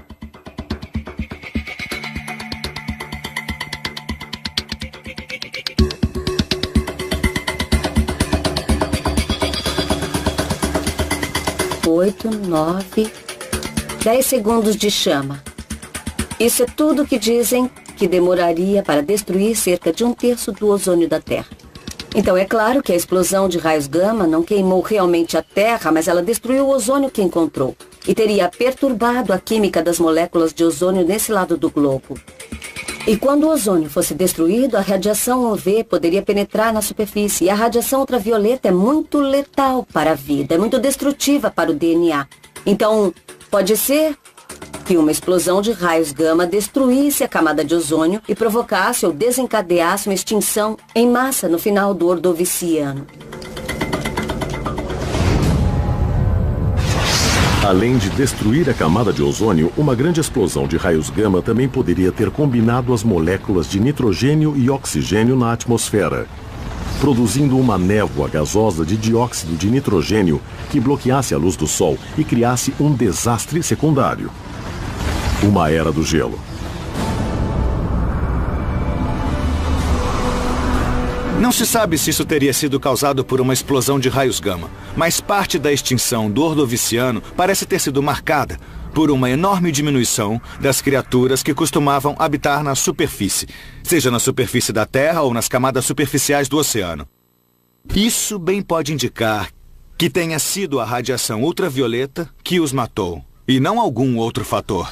Oito, 9... 10 segundos de chama. Isso é tudo que dizem que demoraria para destruir cerca de 1/3 do ozônio da Terra. Então é claro que a explosão de raios gama não queimou realmente a Terra, mas ela destruiu o ozônio que encontrou e teria perturbado a química das moléculas de ozônio nesse lado do globo. E quando o ozônio fosse destruído, a radiação UV poderia penetrar na superfície. E a radiação ultravioleta é muito letal para a vida, é muito destrutiva para o DNA. Então, pode ser que uma explosão de raios gama destruísse a camada de ozônio e provocasse ou desencadeasse uma extinção em massa no final do Ordoviciano. Além de destruir a camada de ozônio, uma grande explosão de raios gama também poderia ter combinado as moléculas de nitrogênio e oxigênio na atmosfera. produzindo uma névoa gasosa de dióxido de nitrogênio que bloqueasse a luz do Sol e criasse um desastre secundário. Uma era do gelo. Não se sabe se isso teria sido causado por uma explosão de raios gama, mas parte da extinção do Ordoviciano parece ter sido marcada por uma enorme diminuição das criaturas que costumavam habitar na superfície, seja na superfície da Terra ou nas camadas superficiais do oceano. Isso bem pode indicar que tenha sido a radiação ultravioleta que os matou, e não algum outro fator.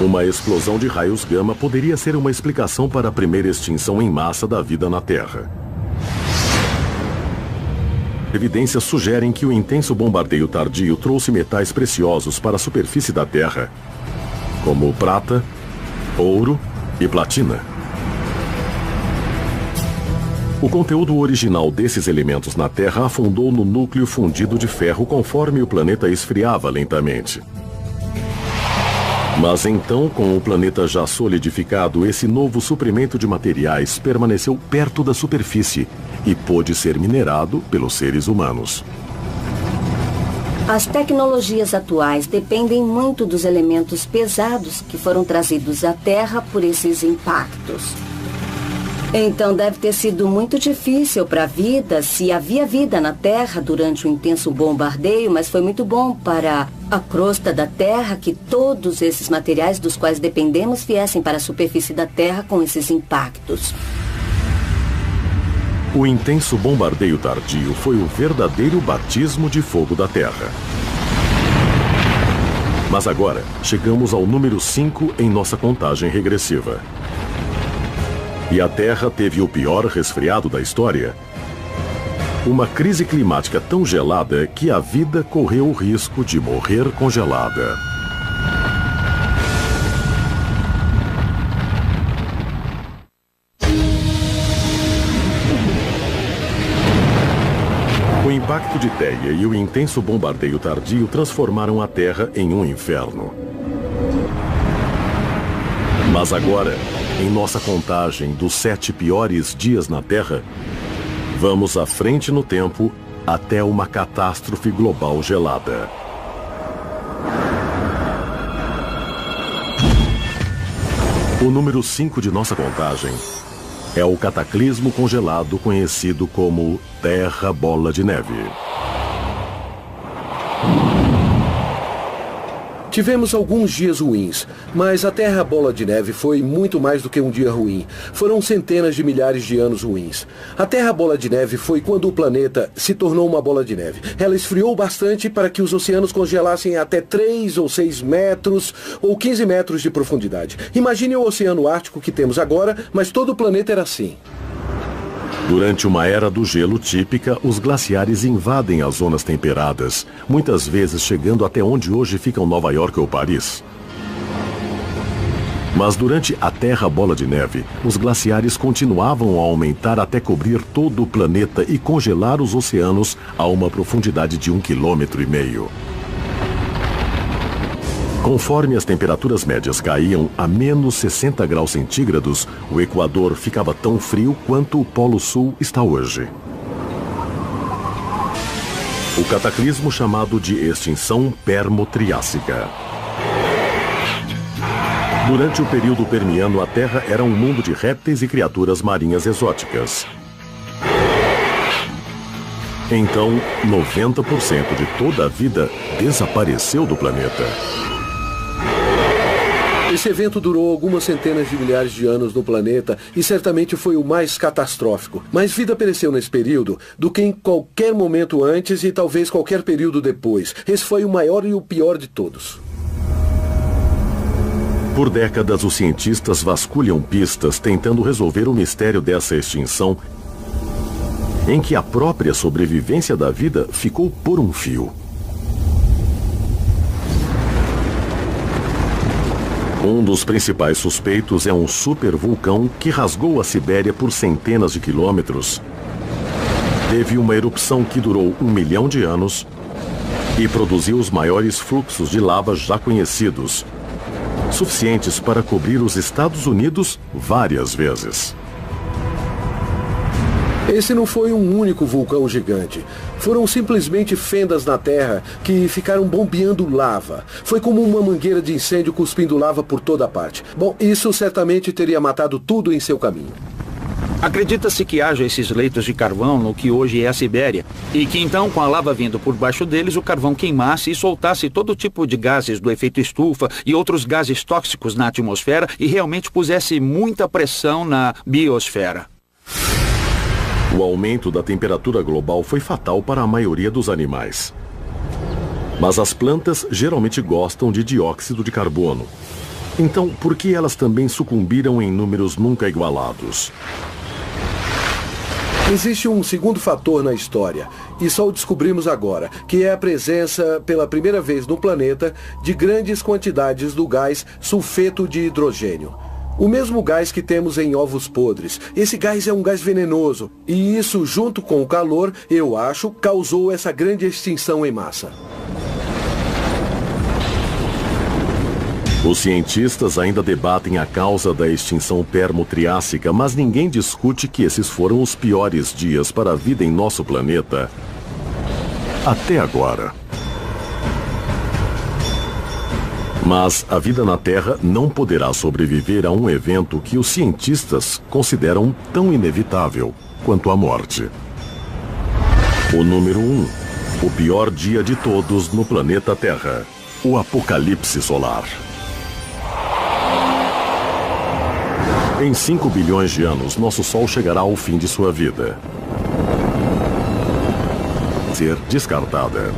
Uma explosão de raios gama poderia ser uma explicação para a primeira extinção em massa da vida na Terra. Evidências sugerem que o intenso bombardeio tardio trouxe metais preciosos para a superfície da Terra, como prata, ouro e platina. O conteúdo original desses elementos na Terra afundou no núcleo fundido de ferro conforme o planeta esfriava lentamente. Mas então, com o planeta já solidificado, esse novo suprimento de materiais permaneceu perto da superfície e pôde ser minerado pelos seres humanos. As tecnologias atuais dependem muito dos elementos pesados que foram trazidos à Terra por esses impactos. Então deve ter sido muito difícil para a vida, se havia vida na Terra durante o intenso bombardeio, mas foi muito bom para a crosta da Terra que todos esses materiais dos quais dependemos viessem para a superfície da Terra com esses impactos. O intenso bombardeio tardio foi o verdadeiro batismo de fogo da Terra. Mas agora, chegamos ao número 5 em nossa contagem regressiva. E a Terra teve o pior resfriado da história. Uma crise climática tão gelada que a vida correu o risco de morrer congelada. O impacto de Theia e o intenso bombardeio tardio transformaram a Terra em um inferno. Mas agora, em nossa contagem dos 7 piores dias na Terra, vamos à frente no tempo até uma catástrofe global gelada. O número 5 de nossa contagem é o cataclismo congelado conhecido como Terra Bola de Neve. Tivemos alguns dias ruins, mas a Terra Bola de Neve foi muito mais do que um dia ruim. Foram centenas de milhares de anos ruins. A Terra Bola de Neve foi quando o planeta se tornou uma bola de neve. Ela esfriou bastante para que os oceanos congelassem até 3 ou 6 metros ou 15 metros de profundidade. Imagine o Oceano Ártico que temos agora, mas todo o planeta era assim. Durante uma era do gelo típica, os glaciares invadem as zonas temperadas, muitas vezes chegando até onde hoje ficam Nova York ou Paris. Mas durante a Terra Bola de Neve, os glaciares continuavam a aumentar até cobrir todo o planeta e congelar os oceanos a uma profundidade de 1,5 km. Conforme as temperaturas médias caíam a menos 60 graus centígrados, o Equador ficava tão frio quanto o Polo Sul está hoje. O cataclismo chamado de extinção permo-triássica. Durante o período permiano, a Terra era um mundo de répteis e criaturas marinhas exóticas. Então, 90% de toda a vida desapareceu do planeta. Esse evento durou algumas centenas de milhares de anos no planeta e certamente foi o mais catastrófico. Mais vida pereceu nesse período do que em qualquer momento antes e talvez qualquer período depois. Esse foi o maior e o pior de todos. Por décadas, os cientistas vasculham pistas tentando resolver o mistério dessa extinção, em que a própria sobrevivência da vida ficou por um fio. Um dos principais suspeitos é um supervulcão que rasgou a Sibéria por centenas de quilômetros. Teve uma erupção que durou 1 milhão de anos e produziu os maiores fluxos de lava já conhecidos, suficientes para cobrir os Estados Unidos várias vezes. Esse não foi um único vulcão gigante. Foram simplesmente fendas na terra que ficaram bombeando lava. Foi como uma mangueira de incêndio cuspindo lava por toda parte. Bom, isso certamente teria matado tudo em seu caminho. Acredita-se que haja esses leitos de carvão no que hoje é a Sibéria, e que então, com a lava vindo por baixo deles, o carvão queimasse e soltasse todo tipo de gases do efeito estufa e outros gases tóxicos na atmosfera e realmente pusesse muita pressão na biosfera. O aumento da temperatura global foi fatal para a maioria dos animais. Mas as plantas geralmente gostam de dióxido de carbono. Então, por que elas também sucumbiram em números nunca igualados? Existe um segundo fator na história, e só o descobrimos agora, que é a presença, pela primeira vez no planeta, de grandes quantidades do gás sulfeto de hidrogênio. O mesmo gás que temos em ovos podres. Esse gás é um gás venenoso. E isso, junto com o calor, eu acho, causou essa grande extinção em massa. Os cientistas ainda debatem a causa da extinção permo-triássica, mas ninguém discute que esses foram os piores dias para a vida em nosso planeta até agora. Mas a vida na Terra não poderá sobreviver a um evento que os cientistas consideram tão inevitável quanto a morte. O número 1. O pior dia de todos no planeta Terra. O apocalipse solar. Em 5 bilhões de anos, nosso Sol chegará ao fim de sua vida. Ser descartada.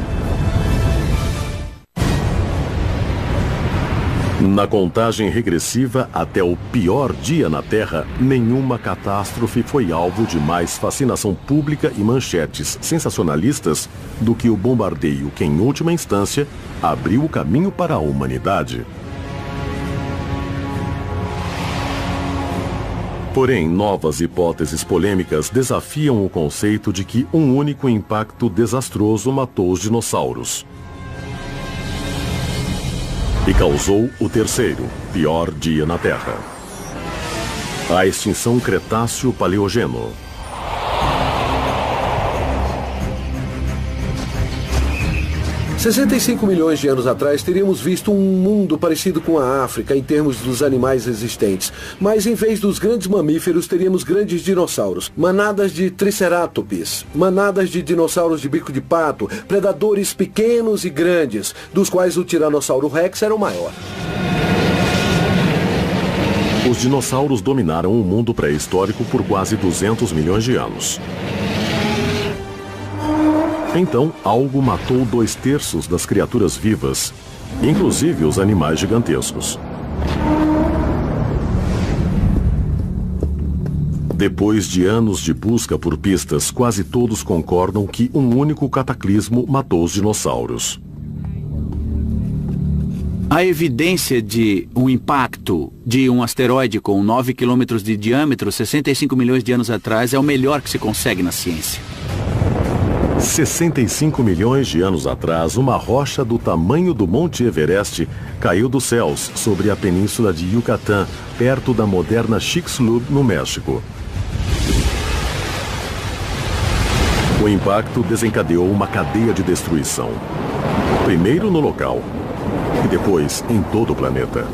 Na contagem regressiva até o pior dia na Terra, nenhuma catástrofe foi alvo de mais fascinação pública e manchetes sensacionalistas do que o bombardeio que, em última instância, abriu o caminho para a humanidade. Porém, novas hipóteses polêmicas desafiam o conceito de que um único impacto desastroso matou os dinossauros e causou o terceiro, pior dia na Terra. A extinção Cretáceo-Paleogeno. Há 65 milhões de anos atrás, teríamos visto um mundo parecido com a África em termos dos animais existentes. Mas em vez dos grandes mamíferos, teríamos grandes dinossauros. Manadas de tricerátops, manadas de dinossauros de bico de pato, predadores pequenos e grandes, dos quais o Tiranossauro Rex era o maior. Os dinossauros dominaram o mundo pré-histórico por quase 200 milhões de anos. Então, algo matou 2/3 das criaturas vivas, inclusive os animais gigantescos. Depois de anos de busca por pistas, quase todos concordam que um único cataclismo matou os dinossauros. A evidência de um impacto de um asteroide com 9 quilômetros de diâmetro 65 milhões de anos atrás é o melhor que se consegue na ciência. 65 milhões de anos atrás, uma rocha do tamanho do Monte Everest caiu dos céus sobre a península de Yucatán, perto da moderna Chicxulub, no México. O impacto desencadeou uma cadeia de destruição. Primeiro no local, e depois em todo o planeta.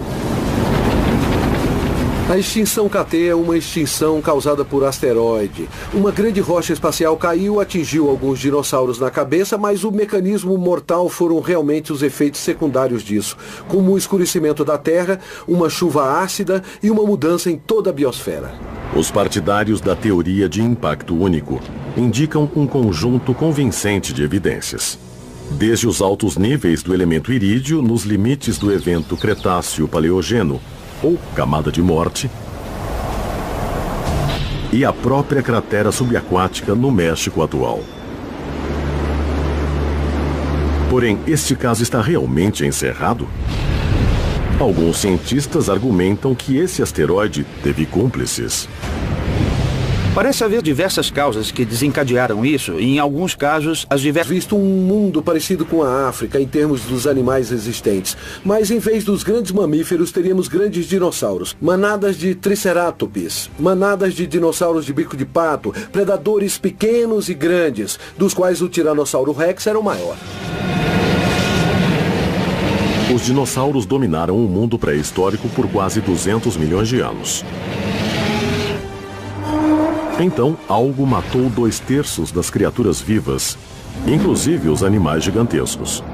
A extinção KT é uma extinção causada por asteroide. Uma grande rocha espacial caiu, atingiu alguns dinossauros na cabeça, mas o mecanismo mortal foram realmente os efeitos secundários disso, como o escurecimento da Terra, uma chuva ácida e uma mudança em toda a biosfera. Os partidários da teoria de impacto único indicam um conjunto convincente de evidências. Desde os altos níveis do elemento irídio nos limites do evento Cretáceo-Paleogeno, ou camada de morte, e a própria cratera subaquática no México atual. Porém, este caso está realmente encerrado? Alguns cientistas argumentam que esse asteroide teve cúmplices. Parece haver diversas causas que desencadearam isso, e em alguns casos, as diversas... Visto um mundo parecido com a África em termos dos animais existentes, mas em vez dos grandes mamíferos, teríamos grandes dinossauros, manadas de tricerátops, manadas de dinossauros de bico de pato, predadores pequenos e grandes, dos quais o Tiranossauro Rex era o maior. Os dinossauros dominaram o mundo pré-histórico por quase 200 milhões de anos. Então, algo matou 2/3 das criaturas vivas, inclusive os animais gigantescos.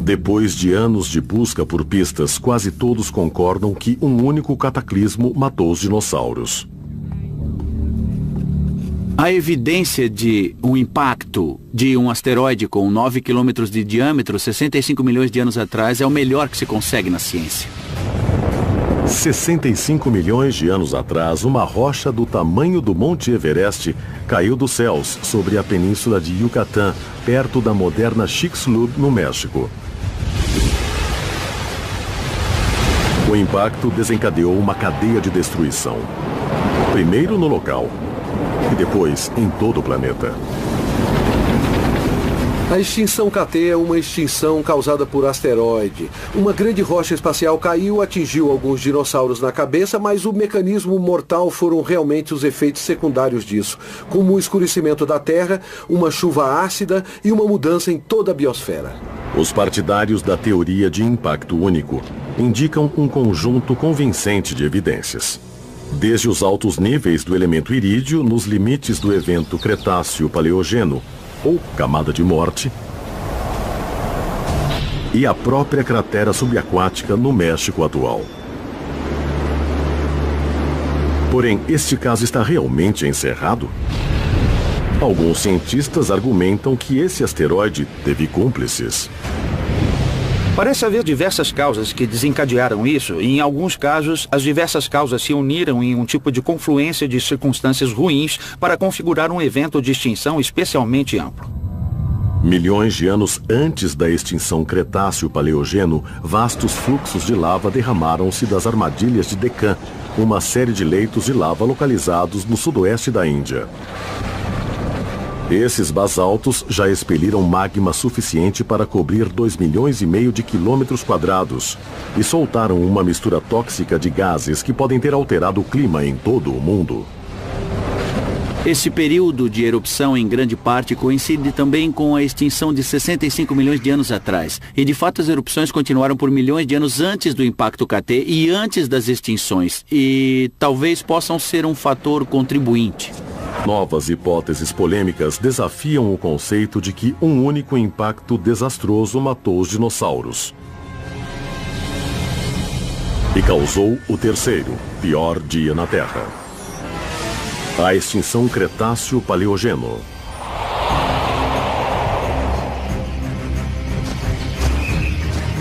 Depois de anos de busca por pistas, quase todos concordam que um único cataclismo matou os dinossauros. A evidência de um impacto de um asteroide com 9 quilômetros de diâmetro 65 milhões de anos atrás é o melhor que se consegue na ciência. 65 milhões de anos atrás, uma rocha do tamanho do Monte Everest caiu dos céus sobre a península de Yucatán, perto da moderna Chicxulub, no México. O impacto desencadeou uma cadeia de destruição. Primeiro no local, e depois em todo o planeta. A extinção KT é uma extinção causada por asteroide. Uma grande rocha espacial caiu, atingiu alguns dinossauros na cabeça, mas o mecanismo mortal foram realmente os efeitos secundários disso, como o escurecimento da Terra, uma chuva ácida e uma mudança em toda a biosfera. Os partidários da teoria de impacto único indicam um conjunto convincente de evidências. Desde os altos níveis do elemento irídio nos limites do evento Cretáceo-Paleogeno, ou camada de morte, e a própria cratera subaquática no México atual. Porém, este caso está realmente encerrado? Alguns cientistas argumentam que esse asteroide teve cúmplices. Parece haver diversas causas que desencadearam isso, e em alguns casos, as diversas causas se uniram em um tipo de confluência de circunstâncias ruins para configurar um evento de extinção especialmente amplo. Milhões de anos antes da extinção Cretáceo-Paleogeno, vastos fluxos de lava derramaram-se das armadilhas de Deccan, uma série de leitos de lava localizados no sudoeste da Índia. Esses basaltos já expeliram magma suficiente para cobrir 2,5 milhões de quilômetros quadrados e soltaram uma mistura tóxica de gases que podem ter alterado o clima em todo o mundo. Esse período de erupção, em grande parte, coincide também com a extinção de 65 milhões de anos atrás. E, de fato, as erupções continuaram por milhões de anos antes do impacto KT e antes das extinções. E talvez possam ser um fator contribuinte. Novas hipóteses polêmicas desafiam o conceito de que um único impacto desastroso matou os dinossauros. E causou o terceiro, pior dia na Terra. A extinção Cretáceo-Paleogeno.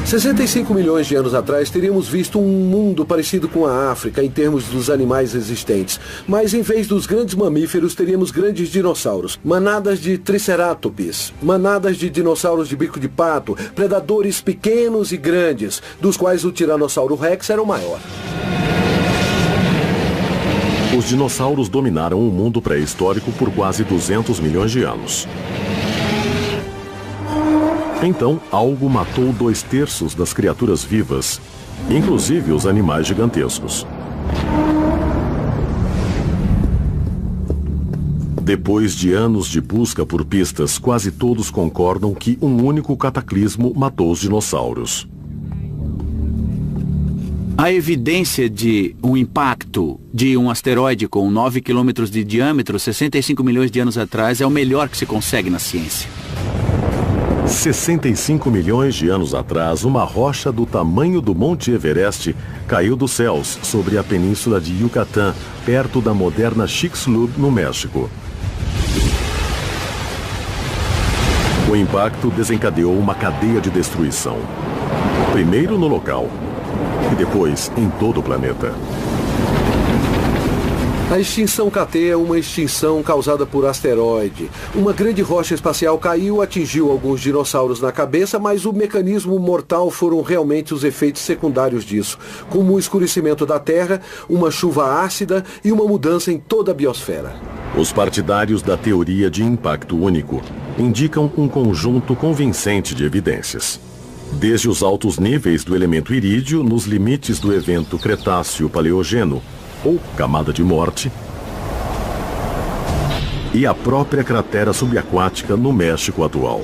Há 65 milhões de anos atrás, teríamos visto um mundo parecido com a África em termos dos animais existentes. Mas em vez dos grandes mamíferos, teríamos grandes dinossauros, manadas de tricerátops, manadas de dinossauros de bico de pato, predadores pequenos e grandes, dos quais o Tiranossauro Rex era o maior. Os dinossauros dominaram o mundo pré-histórico por quase 200 milhões de anos. Então, algo matou 2/3 das criaturas vivas, inclusive os animais gigantescos. Depois de anos de busca por pistas, quase todos concordam que um único cataclismo matou os dinossauros. A evidência de um impacto de um asteroide com 9 quilômetros de diâmetro 65 milhões de anos atrás é o melhor que se consegue na ciência. 65 milhões de anos atrás, uma rocha do tamanho do Monte Everest caiu dos céus sobre a península de Yucatán, perto da moderna Chicxulub, no México. O impacto desencadeou uma cadeia de destruição. Primeiro no local, e depois em todo o planeta. A extinção KT é uma extinção causada por asteroide. Uma grande rocha espacial caiu, atingiu alguns dinossauros na cabeça, mas o mecanismo mortal foram realmente os efeitos secundários disso, como o escurecimento da Terra, uma chuva ácida e uma mudança em toda a biosfera. Os partidários da teoria de impacto único indicam um conjunto convincente de evidências. Desde os altos níveis do elemento irídio nos limites do evento Cretáceo-Paleogeno, ou camada de morte, e a própria cratera subaquática no México atual.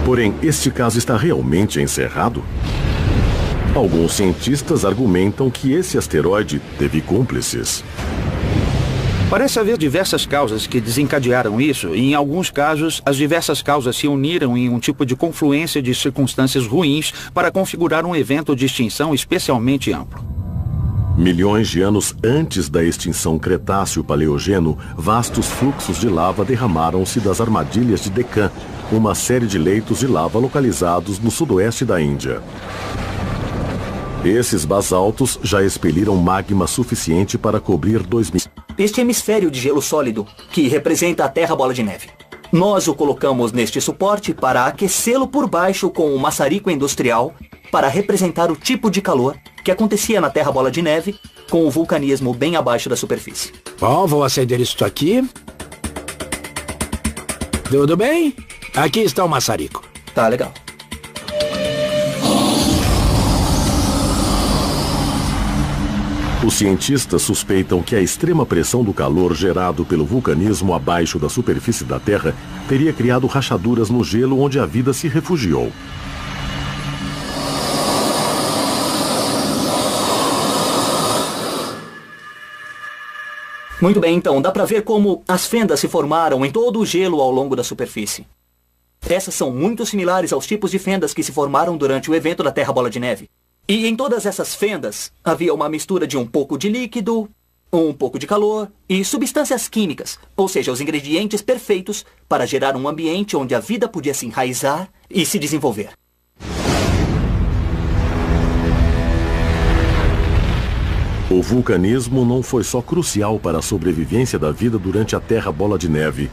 Porém, este caso está realmente encerrado? Alguns cientistas argumentam que esse asteroide teve cúmplices. Parece haver diversas causas que desencadearam isso, e em alguns casos, as diversas causas se uniram em um tipo de confluência de circunstâncias ruins para configurar um evento de extinção especialmente amplo. Milhões de anos antes da extinção Cretáceo-Paleogeno, vastos fluxos de lava derramaram-se das armadilhas de Deccan, uma série de leitos de lava localizados no sudoeste da Índia. Esses basaltos já expeliram magma suficiente para cobrir 2000. Este hemisfério de gelo sólido, que representa a Terra Bola de Neve. Nós o colocamos neste suporte para aquecê-lo por baixo com um maçarico industrial para representar o tipo de calor que acontecia na Terra Bola de Neve com o vulcanismo bem abaixo da superfície. Bom, vou acender isso aqui. Tudo bem? Aqui está o maçarico. Tá legal. Os cientistas suspeitam que a extrema pressão do calor gerado pelo vulcanismo abaixo da superfície da Terra teria criado rachaduras no gelo onde a vida se refugiou. Muito bem, então, dá para ver como as fendas se formaram em todo o gelo ao longo da superfície. Essas são muito similares aos tipos de fendas que se formaram durante o evento da Terra Bola de Neve. E em todas essas fendas, havia uma mistura de um pouco de líquido, um pouco de calor e substâncias químicas, ou seja, os ingredientes perfeitos para gerar um ambiente onde a vida podia se enraizar e se desenvolver. O vulcanismo não foi só crucial para a sobrevivência da vida durante a Terra Bola de Neve.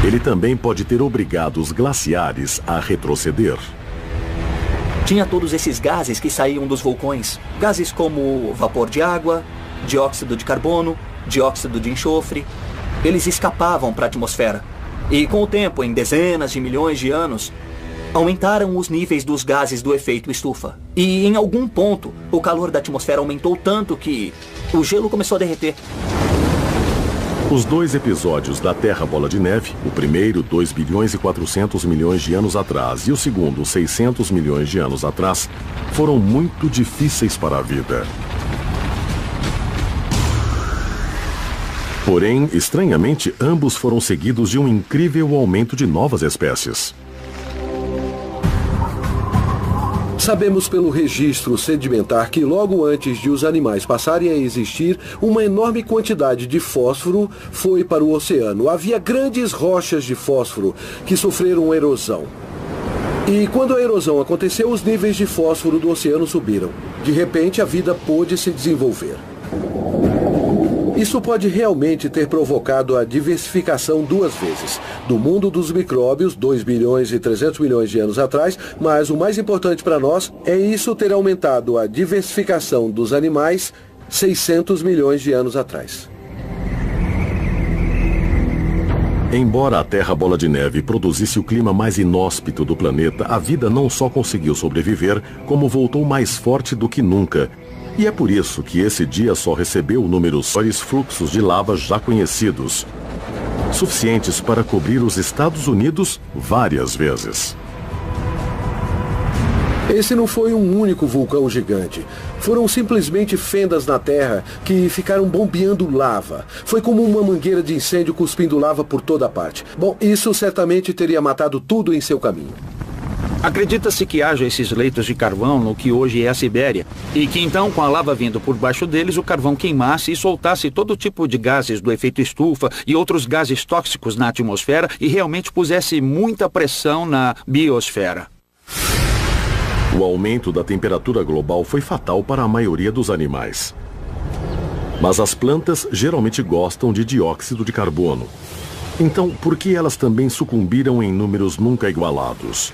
Ele também pode ter obrigado os glaciares a retroceder. Tinha todos esses gases que saíam dos vulcões. Gases como vapor de água, dióxido de carbono, dióxido de enxofre. Eles escapavam para a atmosfera. E com o tempo, em dezenas de milhões de anos, aumentaram os níveis dos gases do efeito estufa. E em algum ponto, o calor da atmosfera aumentou tanto que o gelo começou a derreter. Os dois episódios da Terra Bola de Neve, o primeiro 2 bilhões e 400 milhões de anos atrás e o segundo 600 milhões de anos atrás, foram muito difíceis para a vida. Porém, estranhamente, ambos foram seguidos de um incrível aumento de novas espécies. Sabemos pelo registro sedimentar que logo antes de os animais passarem a existir, uma enorme quantidade de fósforo foi para o oceano. Havia grandes rochas de fósforo que sofreram erosão. E quando a erosão aconteceu, os níveis de fósforo do oceano subiram. De repente, a vida pôde se desenvolver. Isso pode realmente ter provocado a diversificação duas vezes. Do mundo dos micróbios, 2 bilhões e 300 milhões de anos atrás, mas o mais importante para nós é isso ter aumentado a diversificação dos animais 600 milhões de anos atrás. Embora a Terra Bola de Neve produzisse o clima mais inóspito do planeta, a vida não só conseguiu sobreviver, como voltou mais forte do que nunca. E é por isso que esse dia só recebeu numerosos fluxos de lava já conhecidos, suficientes para cobrir os Estados Unidos várias vezes. Esse não foi um único vulcão gigante. Foram simplesmente fendas na Terra que ficaram bombeando lava. Foi como uma mangueira de incêndio cuspindo lava por toda parte. Bom, isso certamente teria matado tudo em seu caminho. Acredita-se que haja esses leitos de carvão no que hoje é a Sibéria, e que então, com a lava vindo por baixo deles, o carvão queimasse e soltasse todo tipo de gases do efeito estufa e outros gases tóxicos na atmosfera e realmente pusesse muita pressão na biosfera. O aumento da temperatura global foi fatal para a maioria dos animais. Mas as plantas geralmente gostam de dióxido de carbono. Então, por que elas também sucumbiram em números nunca igualados?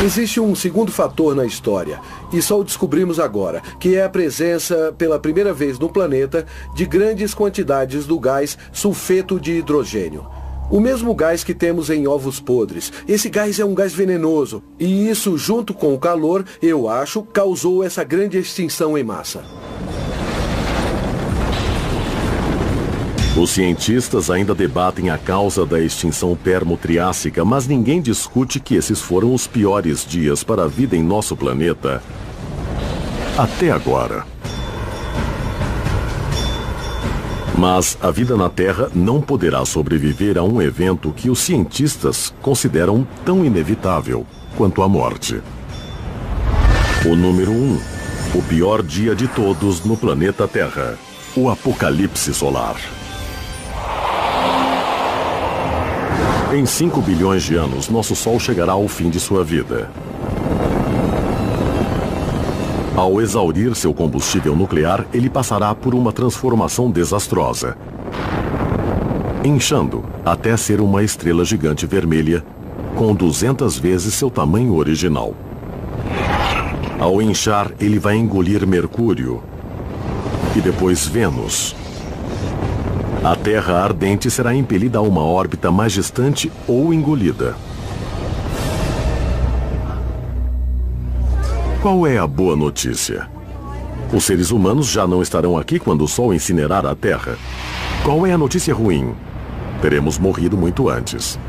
Existe um segundo fator na história, e só o descobrimos agora, que é a presença, pela primeira vez no planeta, de grandes quantidades do gás sulfeto de hidrogênio. O mesmo gás que temos em ovos podres. Esse gás é um gás venenoso, e isso, junto com o calor, eu acho, causou essa grande extinção em massa. Os cientistas ainda debatem a causa da extinção permo-triássica, mas ninguém discute que esses foram os piores dias para a vida em nosso planeta até agora. Mas a vida na Terra não poderá sobreviver a um evento que os cientistas consideram tão inevitável quanto a morte. O número 1, o pior dia de todos no planeta Terra, o apocalipse solar. Em 5 bilhões de anos, nosso Sol chegará ao fim de sua vida. Ao exaurir seu combustível nuclear, ele passará por uma transformação desastrosa, inchando até ser uma estrela gigante vermelha, com 200 vezes seu tamanho original. Ao inchar, ele vai engolir Mercúrio e depois Vênus. A Terra ardente será impelida a uma órbita mais distante ou engolida. Qual é a boa notícia? Os seres humanos já não estarão aqui quando o Sol incinerar a Terra. Qual é a notícia ruim? Teremos morrido muito antes.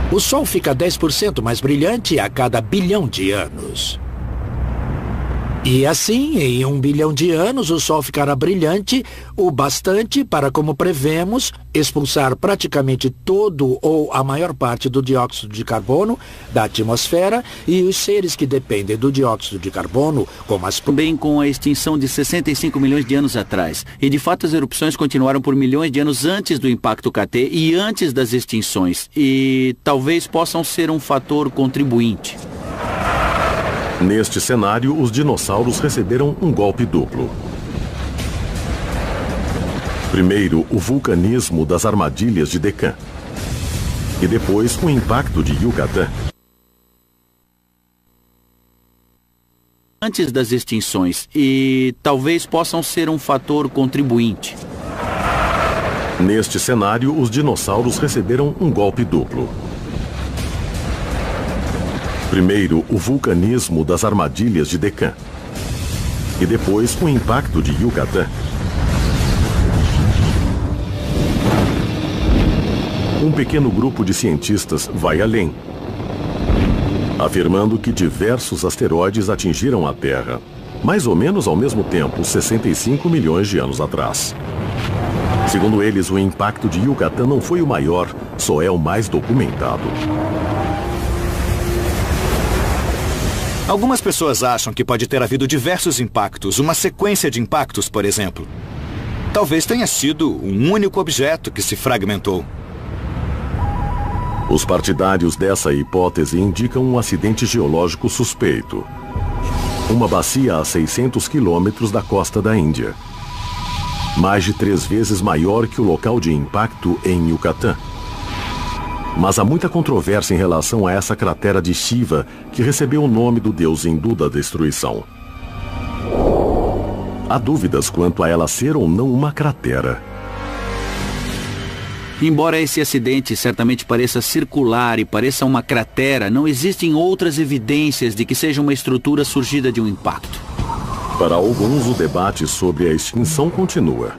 O Sol fica 10% mais brilhante a cada bilhão de anos. E assim, em 1 bilhão de anos, o Sol ficará brilhante o bastante para, como prevemos, expulsar praticamente todo ou a maior parte do dióxido de carbono da atmosfera, e os seres que dependem do dióxido de carbono, como as... Também com a extinção de 65 milhões de anos atrás. E de fato as erupções continuaram por milhões de anos antes do impacto KT e antes das extinções. E talvez possam ser um fator contribuinte. Neste cenário, os dinossauros receberam um golpe duplo. Primeiro, o vulcanismo das armadilhas de Deccan. E depois, o impacto de Yucatán. Antes das extinções. E talvez possam ser um fator contribuinte. Neste cenário, os dinossauros receberam um golpe duplo. Primeiro, o vulcanismo das armadilhas de Deccan. E depois, o impacto de Yucatán. Um pequeno grupo de cientistas vai além, afirmando que diversos asteroides atingiram a Terra, mais ou menos ao mesmo tempo, 65 milhões de anos atrás. Segundo eles, o impacto de Yucatán não foi o maior, só é o mais documentado. Algumas pessoas acham que pode ter havido diversos impactos, uma sequência de impactos, por exemplo. Talvez tenha sido um único objeto que se fragmentou. Os partidários dessa hipótese indicam um acidente geológico suspeito. Uma bacia a 600 quilômetros da costa da Índia. Mais de 3 vezes maior que o local de impacto em Yucatán. Mas há muita controvérsia em relação a essa cratera de Shiva, que recebeu o nome do deus hindu da destruição. Há dúvidas quanto a ela ser ou não uma cratera. Embora esse acidente certamente pareça circular e pareça uma cratera, não existem outras evidências de que seja uma estrutura surgida de um impacto. Para alguns, o debate sobre a extinção continua.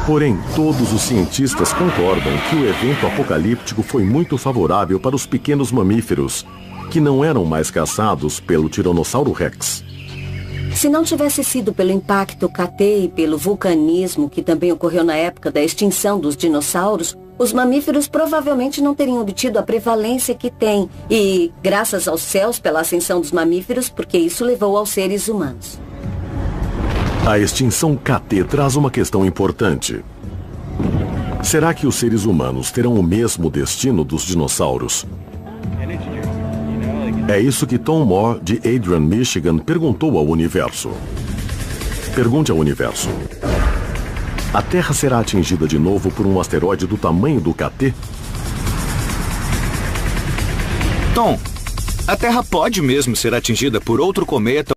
Porém, todos os cientistas concordam que o evento apocalíptico foi muito favorável para os pequenos mamíferos, que não eram mais caçados pelo Tiranossauro Rex. Se não tivesse sido pelo impacto KT e pelo vulcanismo, que também ocorreu na época da extinção dos dinossauros, os mamíferos provavelmente não teriam obtido a prevalência que têm. E graças aos céus pela ascensão dos mamíferos, porque isso levou aos seres humanos. A extinção KT traz uma questão importante. Será que os seres humanos terão o mesmo destino dos dinossauros? É isso que Tom Moore, de Adrian, Michigan, perguntou ao universo. Pergunte ao universo. A Terra será atingida de novo por um asteroide do tamanho do KT? Tom, a Terra pode mesmo ser atingida por outro cometa